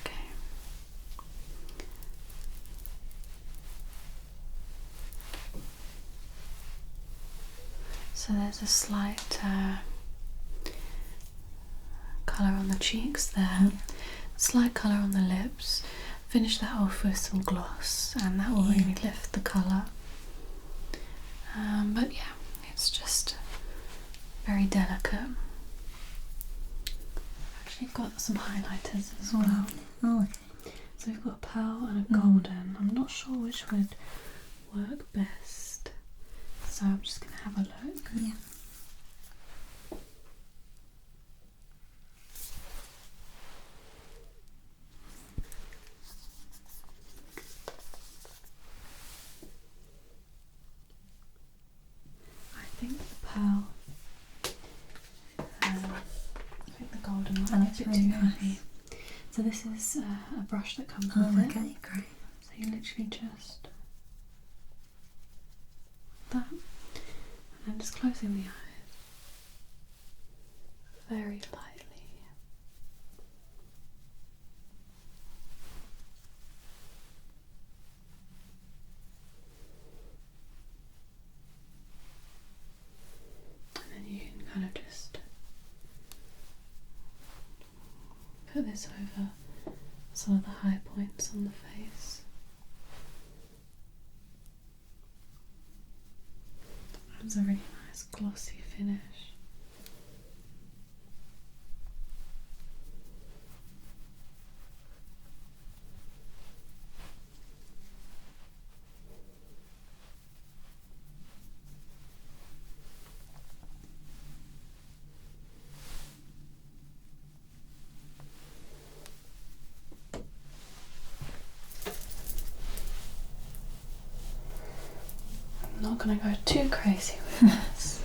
Okay. So there's a slight colour on the cheeks there, slight colour on the lips. Finish that off with some gloss and that will really lift the colour. But yeah, it's just very delicate. Actually got some highlighters as well. Oh, So we've got a pearl and a golden. I'm not sure which would work best. So I'm just going to have a look. yeah. I think the pearl, I think the golden might be a bit really too nice. heavy. So this is a brush that comes Oh, with it. okay, great. So you literally just that, and then just closing the eyes very lightly. And then you can kind of just put this over some of the high points on the face. It's a really nice glossy finish. I'm not going to go too crazy with this.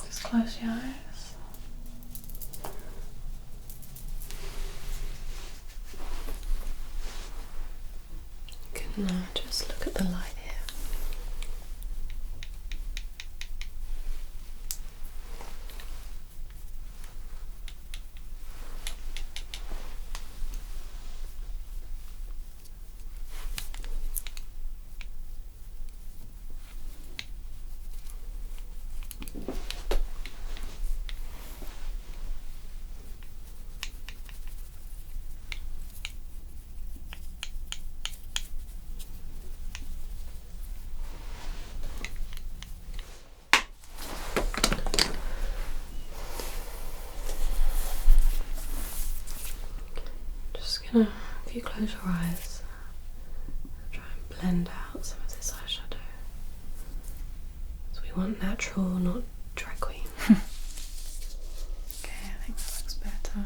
Just close your eyes. Now just look at the light here. If you close your eyes, try and blend out some of this eyeshadow. So we want natural, not drag queen. Okay, I think that looks better.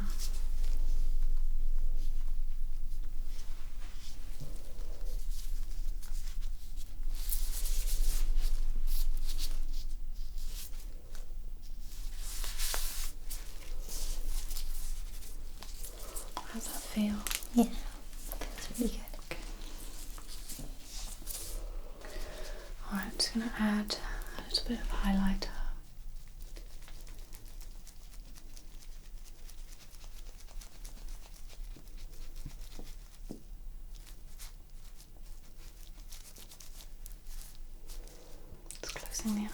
How's that feel? Yeah, that's really good. Okay. Alright, I'm just going to add a little bit of highlighter. Just closing the eyes.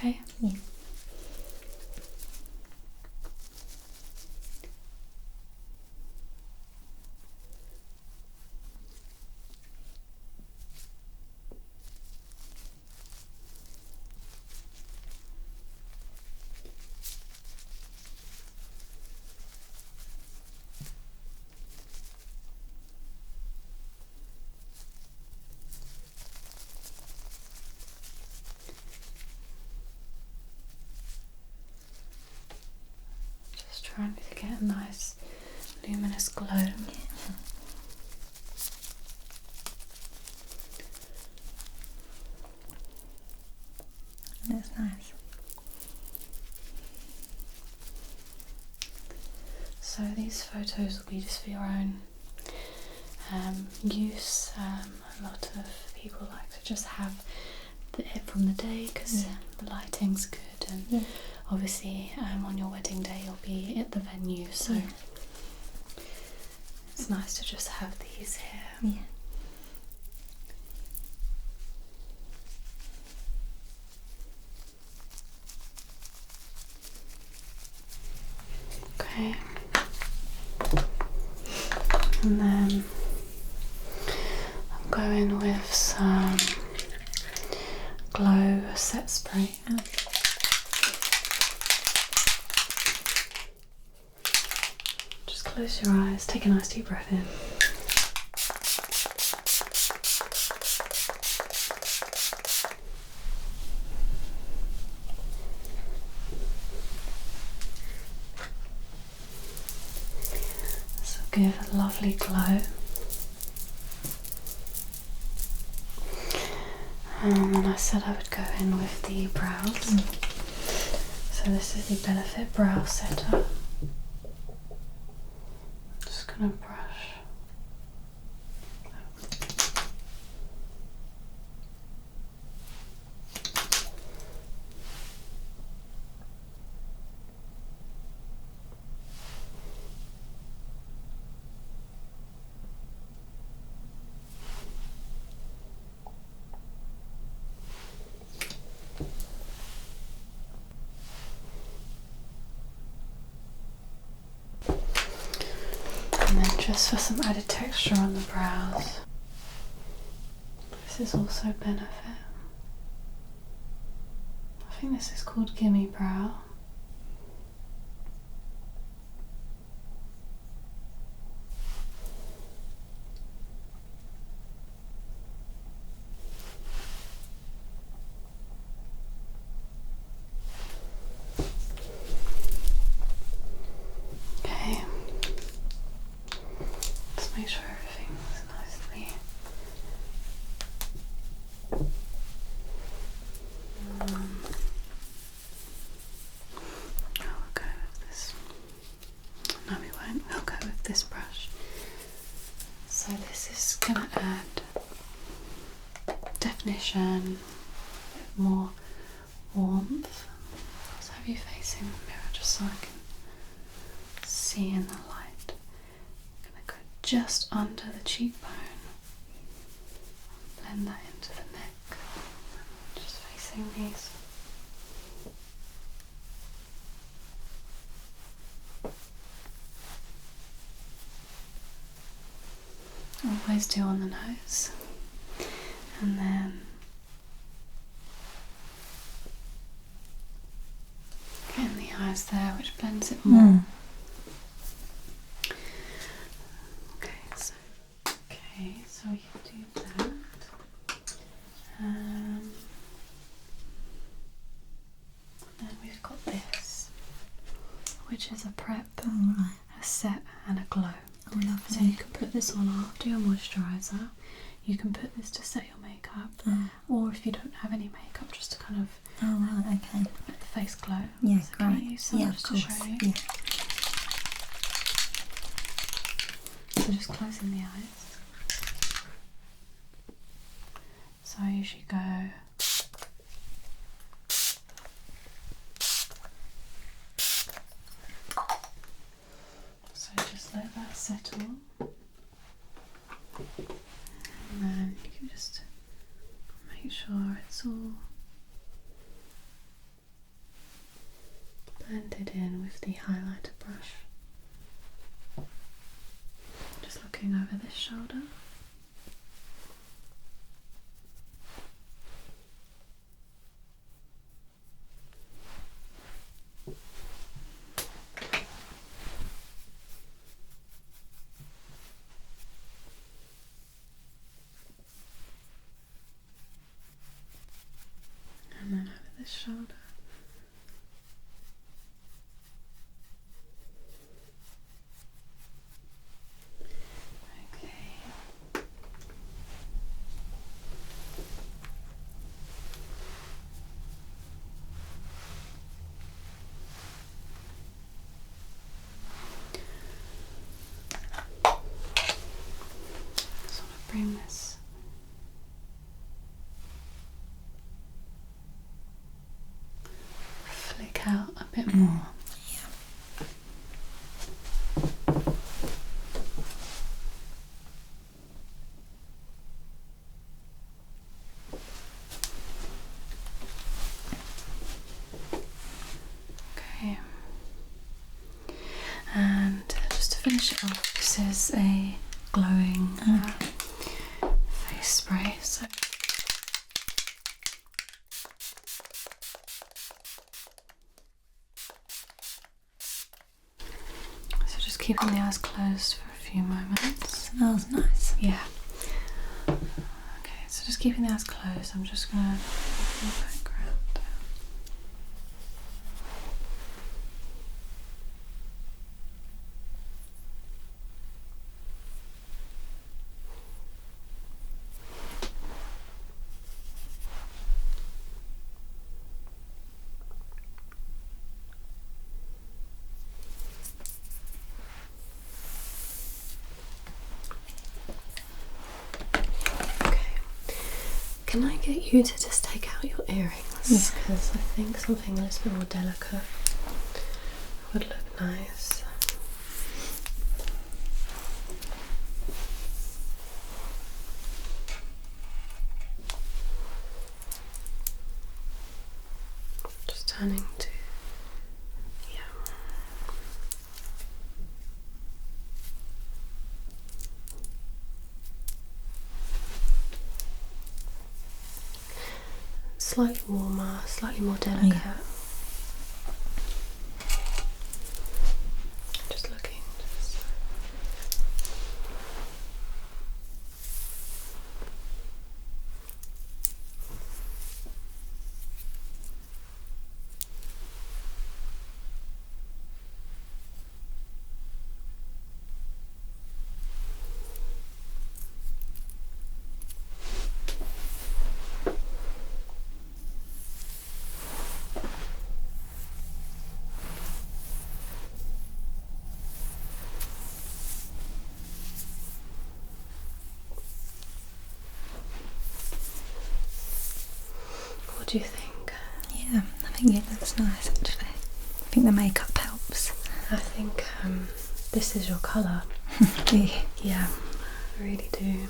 Okay? Yeah. Just trying to get a nice luminous glow. Yeah. That's nice. So these photos will be just for your own use. A lot of people like to just have it from the day because the lighting's good, and obviously on your wedding day you'll be at the venue, so it's nice to just have these here. Yeah. Okay. And then I'm going with some glow set spray. Just close your eyes, take a nice deep breath in. This will give a lovely glow. And then I said I would go in with the brows. So this is the Benefit Brow Setter. Just gonna brush. just for some added texture on the brows. This is also Benefit. I think this is called Gimme Brow. Okay. Let's make sure everything's nicely. We'll go with this. No, we won't. We'll go with this brush. So this is going to add definition, a bit more warmth. Let's have you facing the mirror just so I can see in the light. I'm going to go just under the cheekbone. Blend that into the neck. Just facing these. Always do on the nose, and then get in the eyes there, which blends it more. Okay, so we can do that. Then we've got this, which is a prep, a set, and a glow. Oh, lovely. So you can put this on after your moisturiser. You can put this to set your makeup, or if you don't have any makeup, just to kind of okay. let the face glow. Yeah, so can I great. use some Yeah, just of course. to show you? Yeah. So just closing the eyes. So I usually go so just let that settle, and then you can just make sure it's all blended in with the highlighter brush. Just looking over this shoulder. And then over this shoulder. Okay. Just want to bring this flick out a bit more. Okay. And just to finish it off, this is a glowing face spray. So just keeping the eyes closed for a few moments. Smells nice. Yeah. Okay, so just keeping the eyes closed, I'm just going to move the background down. Can I get you to just take out your earrings? Because I think something a little bit more delicate would look nice. Just turning to, yeah. slightly warmer, slightly more delicate. Yeah. Just looking. What do you think? Yeah, I think it looks nice actually. I think the makeup helps. I think this is your colour. Yeah, I really do.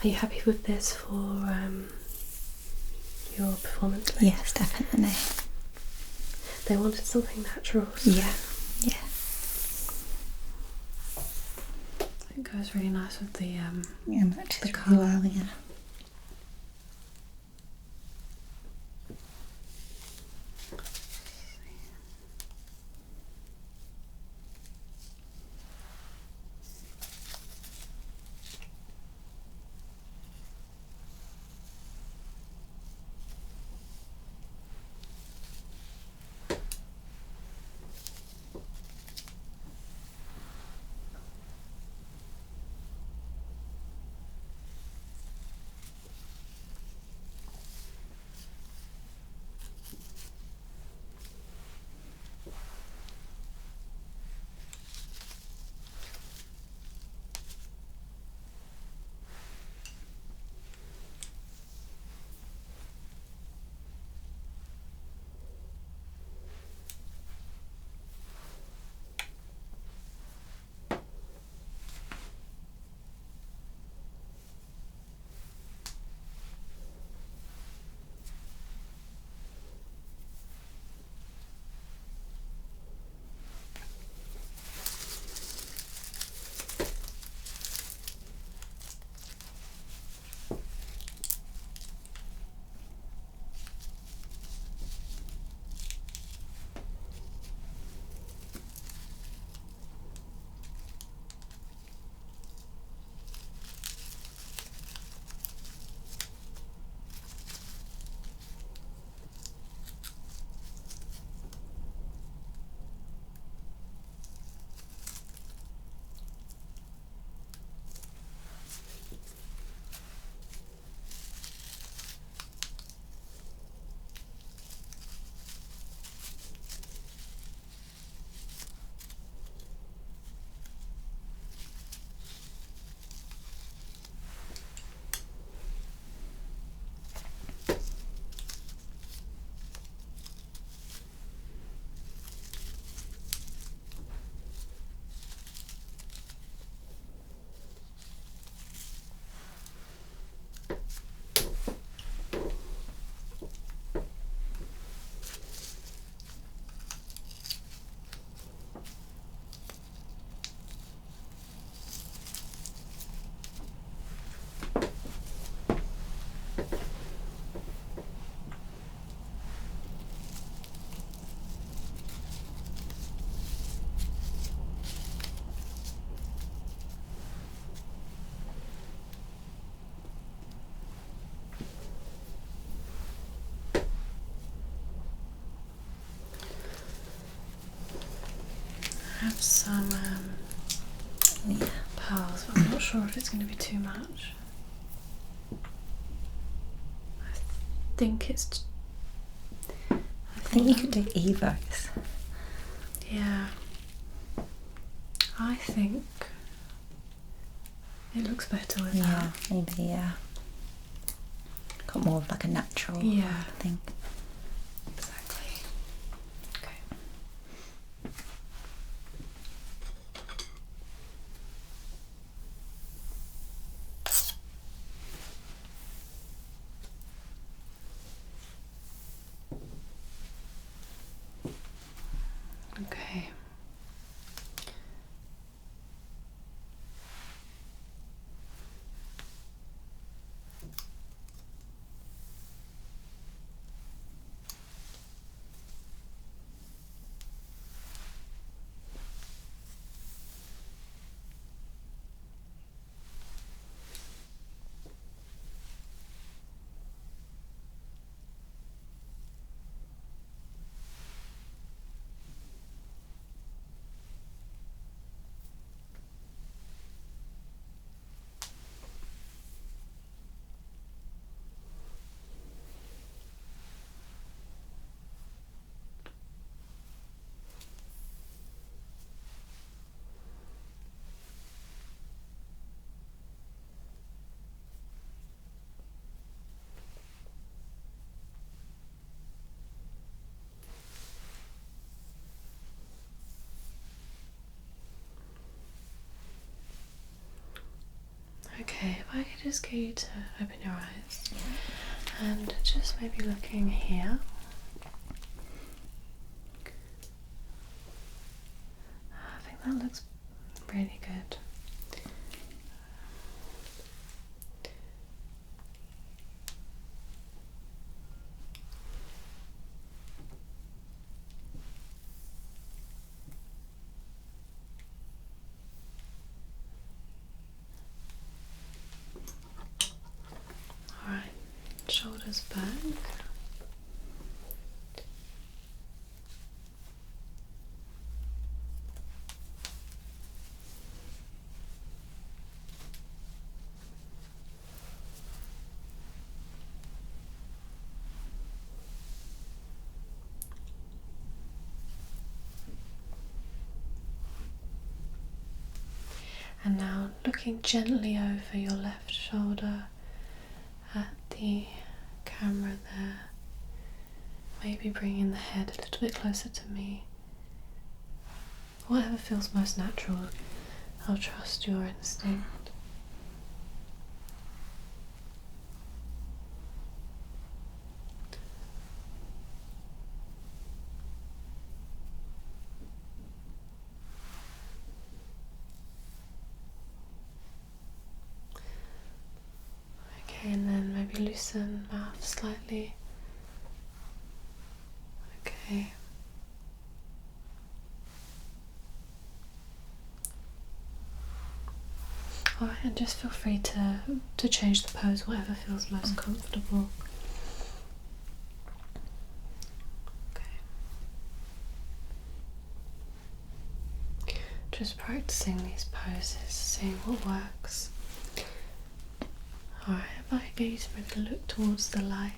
Are you happy with this for your performance? Yes, definitely. They wanted something natural. So Yeah. it goes really nice with the Yeah, matches the really colour. well, yeah. I have some pearls, but I'm not sure if it's going to be too much. I think it's. I think you could do Evos. Yeah. I think it looks better with that. Maybe, yeah. Got more of like a natural, Yeah. I think. Exactly. Okay. Okay. Okay, if I could just get you to open your eyes and just maybe looking here. I think that looks really good. Alright, shoulders back. And now looking gently over your left shoulder at the camera there. Maybe bringing the head a little bit closer to me. Whatever feels most natural, I'll trust your instinct. Okay, and then maybe loosen mouth slightly. Okay. Alright, and just feel free to change the pose, whatever feels most comfortable. Okay. Just practicing these poses, seeing what works. Alright, if I get you to maybe look towards the light.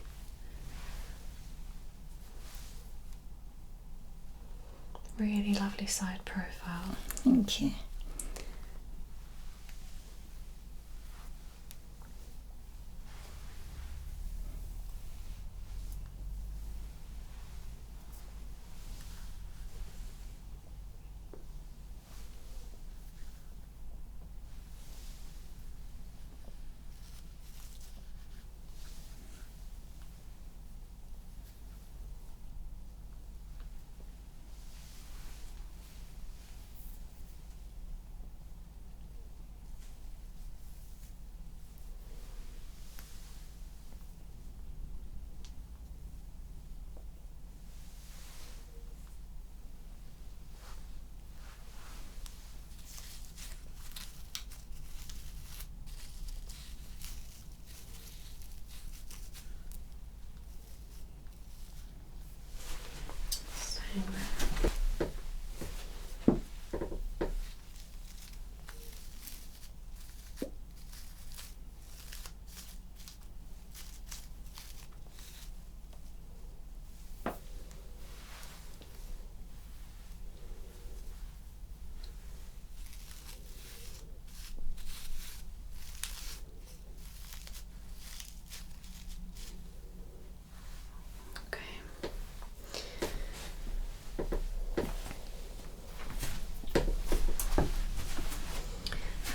Really lovely side profile. Thank you.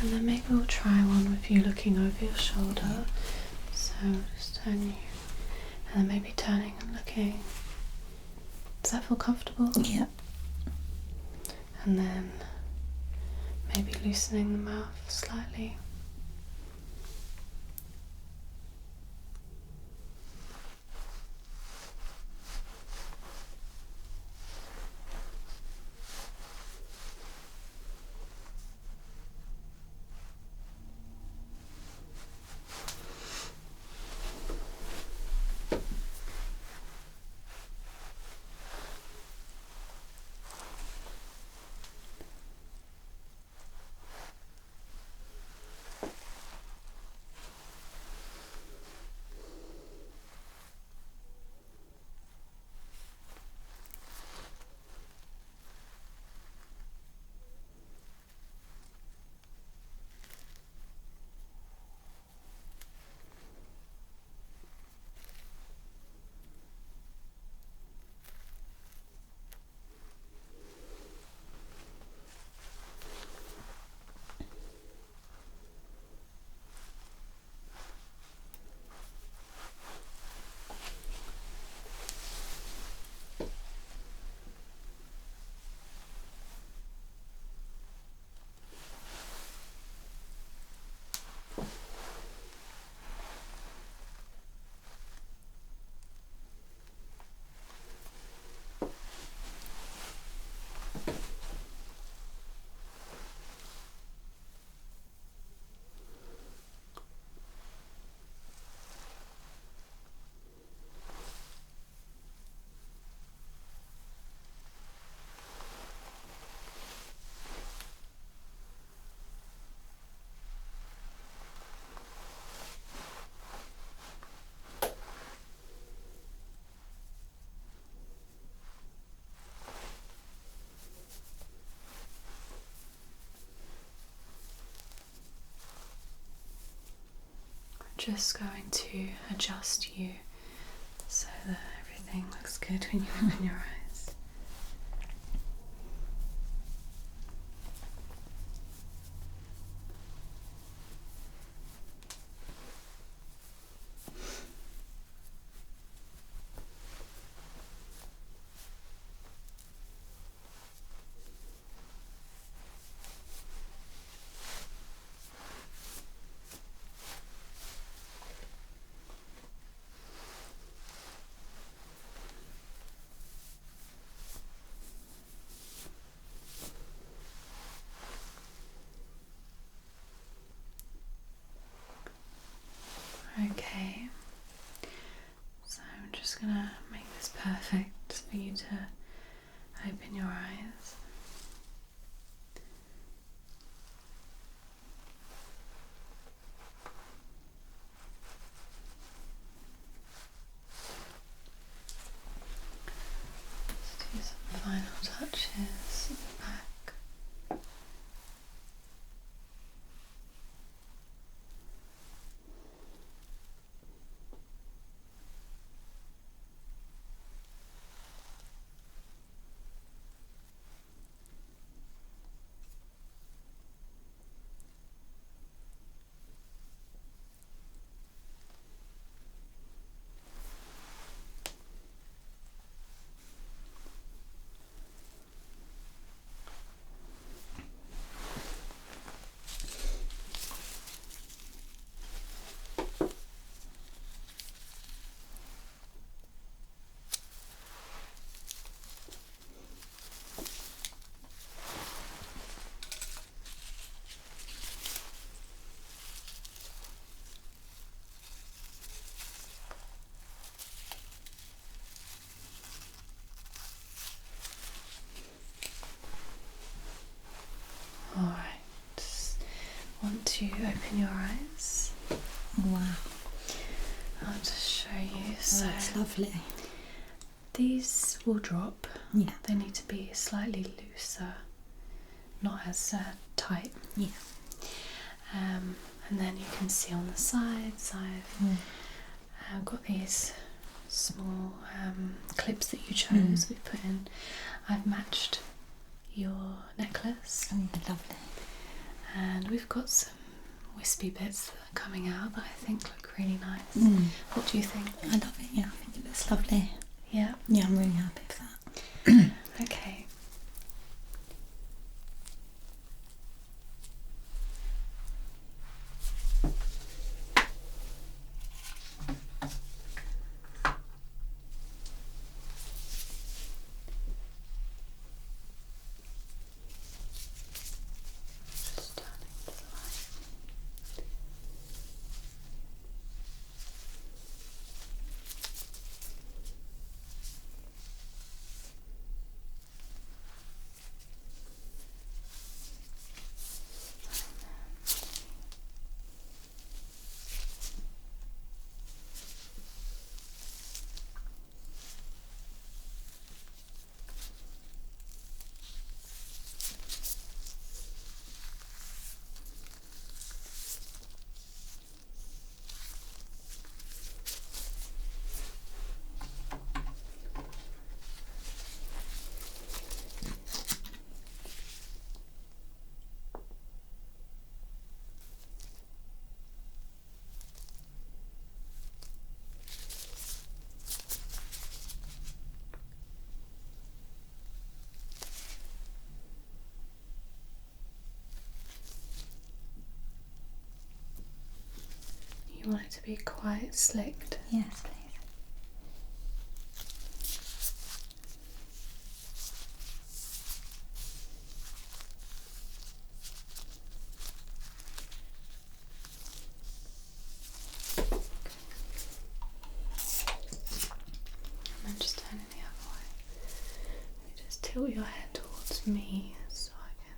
And then maybe we'll try one with you looking over your shoulder. So just turn you, and then maybe turning and looking. Does that feel comfortable? Yeah. And then maybe loosening the mouth slightly. Just going to adjust you so that everything looks good when you open your eyes. Okay, so I'm just gonna make this perfect for you to open your eyes. Just do some final touches at the back. Alright, want to open your eyes? Wow. I'll just show you. So That's lovely. these will drop. Yeah. They need to be slightly looser, not as tight. Yeah. And then you can see on the sides I've got these small clips that you chose. We put in. I've matched your necklace. Oh, lovely. And we've got some wispy bits that are coming out that I think look really nice. What do you think? I love it, yeah, I think it looks lovely. Yeah? Yeah, I'm really happy with that. Okay. Just turning to the light. You want it to be quite slicked. Yes, please. And then just turn it the other way. You just tilt your head towards me so I can.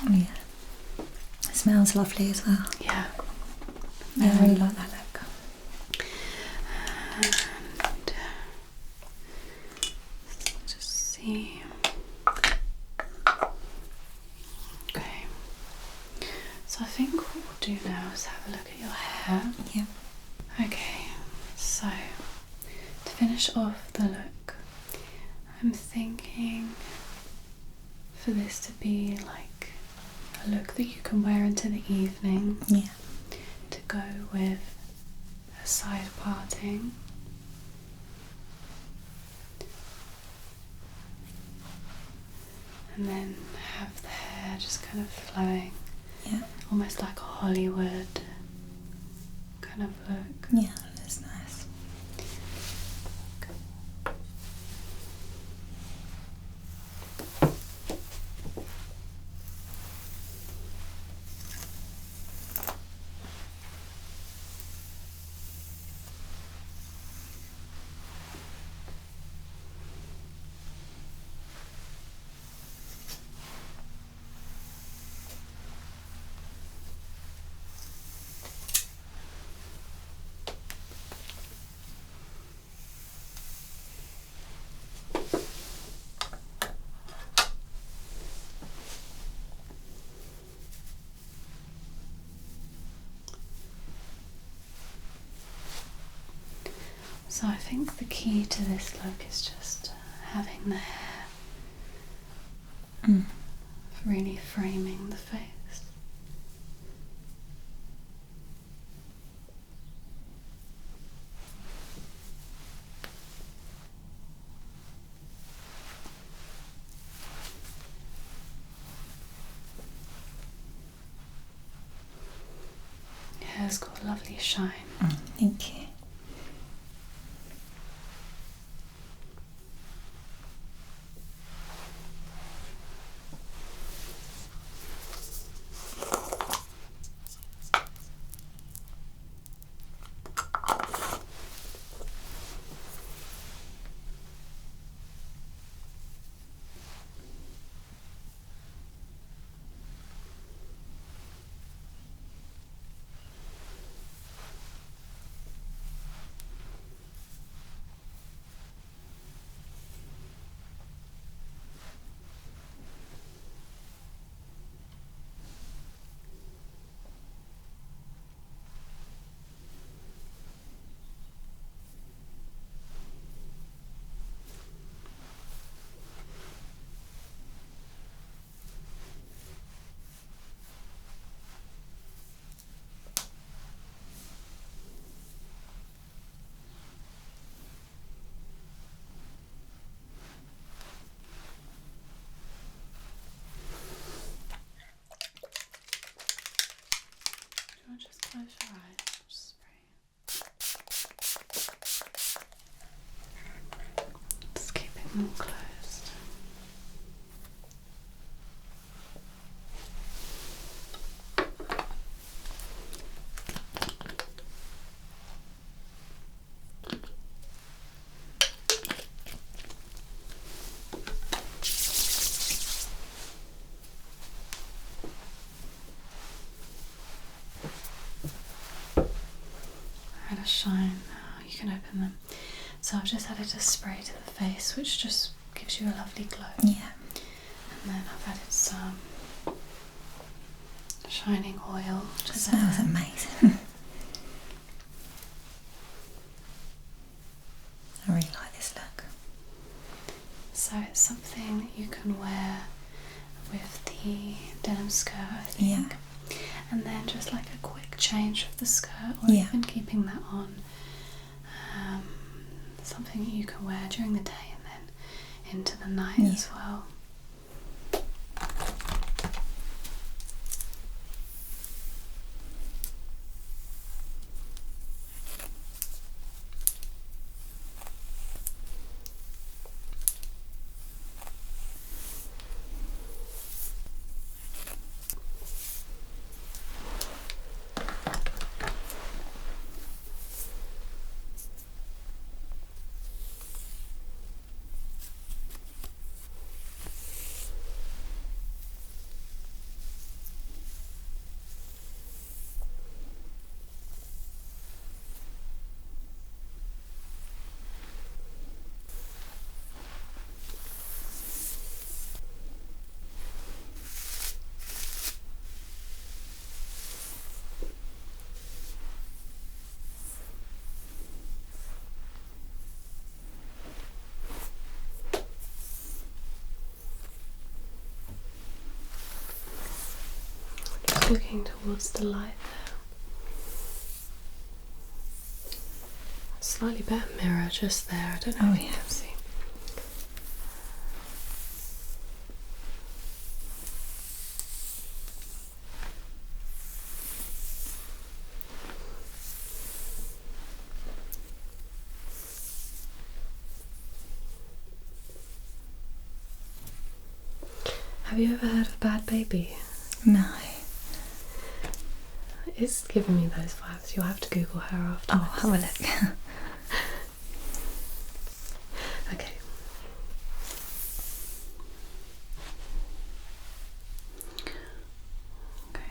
Oh yeah, it smells lovely as well. Yeah. Yeah, I really like that look. And just see. Okay. So I think what we'll do now is have a look at your hair. Yeah. Okay. So to finish off the look, I'm thinking for this to be like a look that you can wear into the evening. Yeah. To go with a side parting. And then have the hair just kind of flowing. Yeah. Almost like a Hollywood kind of look. Yeah, that's nice. So I think the key to this look is just having the hair really framing the face. Your hair's got a lovely shine. Thank you. and closed. Had a shine now, you can open them. So I've just added a spray to the face which just gives you a lovely glow. Yeah. And then I've added some shining oil. It smells amazing. I really like this look. So it's something that you can wear with the denim skirt, I think. Yeah. And then just like a quick change of the skirt, or Yeah. even keeping that on. Something that you can wear during the day and then into the night as well. Just looking towards the light there. Slightly better mirror just there, I don't know if you can see. Have you ever heard of Bad Baby? No. It's giving me those vibes. You'll have to Google her after. Oh, have a look. Okay. Okay. Okay.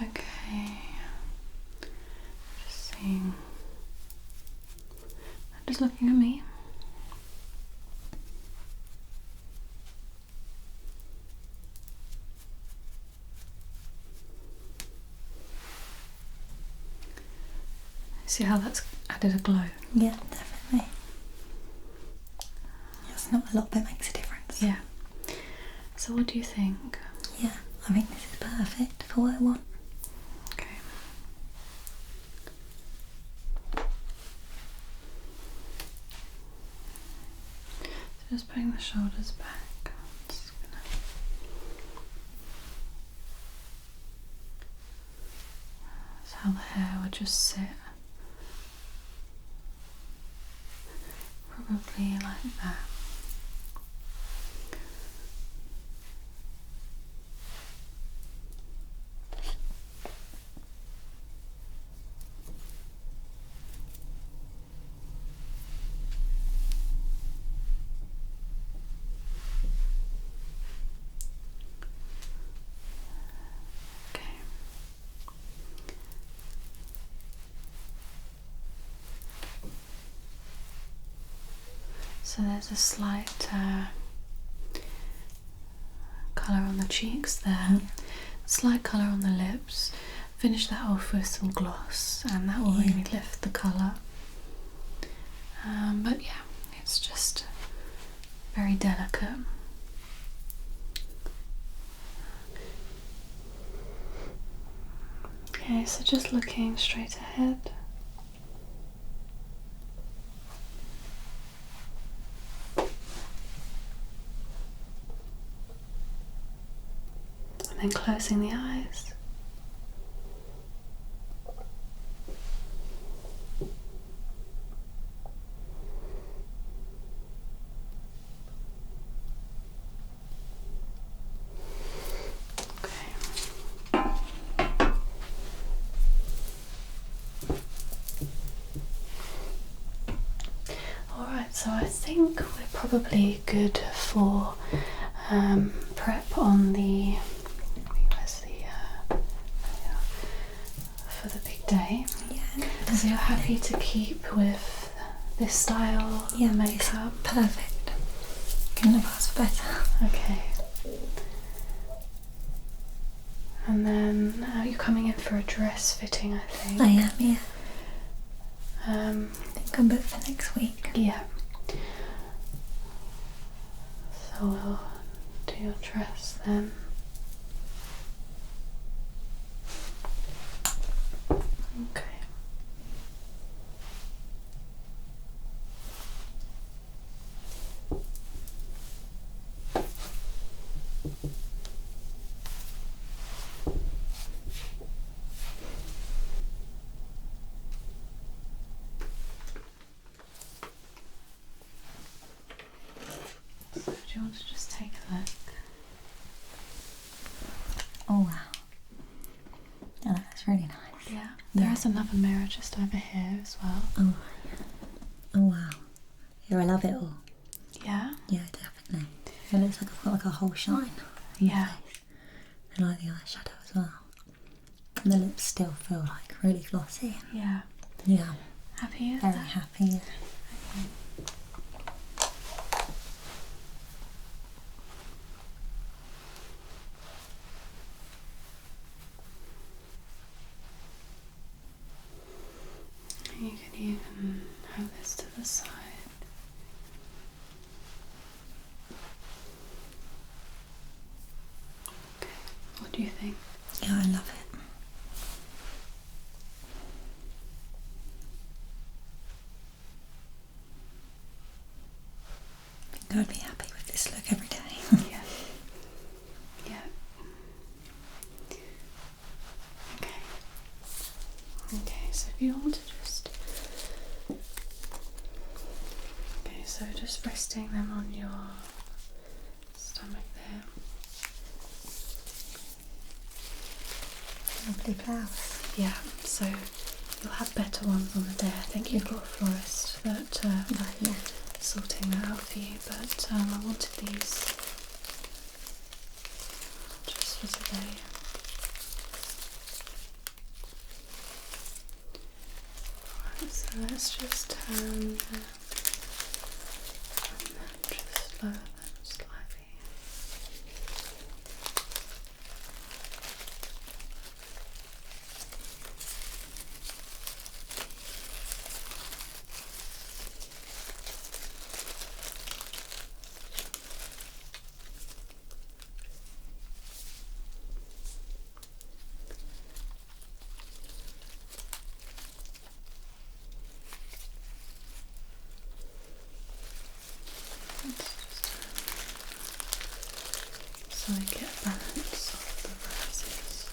Okay. Just seeing. Just looking at me. See how that's added a glow? Yeah, definitely. It's not a lot, but it makes a difference. Yeah. So what do you think? Yeah, I think this is perfect for what I want. Okay. So just putting the shoulders back. Just gonna... That's how the hair would just sit. Probably like that. Okay. So there's a slight colour on the cheeks there, slight colour on the lips. Finish that off with some gloss and that will really lift the colour. But yeah, it's just very delicate. Okay, so just looking straight ahead. And then closing the eyes. Alright, so I think we're probably good for prep on the, for the big day. Yeah. So you're happy to keep with this style makeup? Perfect. Couldn't have asked for better. Okay. And then you're coming in for a dress fitting, I think. I am, yeah. I think I'm booked for next week. Yeah. So we'll do your dress then. Okay. So do you want to just take a look? Oh wow. Oh, that's really nice. Yeah. There is another mirror just over here as well. Oh, oh wow. Yeah, I love it all. Yeah? Yeah, definitely. It looks like I've got like a whole shine. Yeah. And I like the eyeshadow as well. And the lips still feel like really glossy. Yeah. Yeah. Happy with Very that? happy. Yeah. Okay. You can even have this to the side. Okay, what do you think? Yeah, I love it. I think I'd be happy with this look every day. Yeah. Yeah. Okay. Okay, so if you want to just... Okay, so just resting them on your stomach there. Lovely flowers. Yeah, so you'll have better ones on the day. I think you've got a florist that sorting that out for you, but I wanted these just for today. Alright, so let's just turn them and then just lower them slightly. So I get balance of the roses.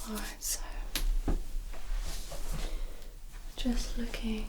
Alright, so just looking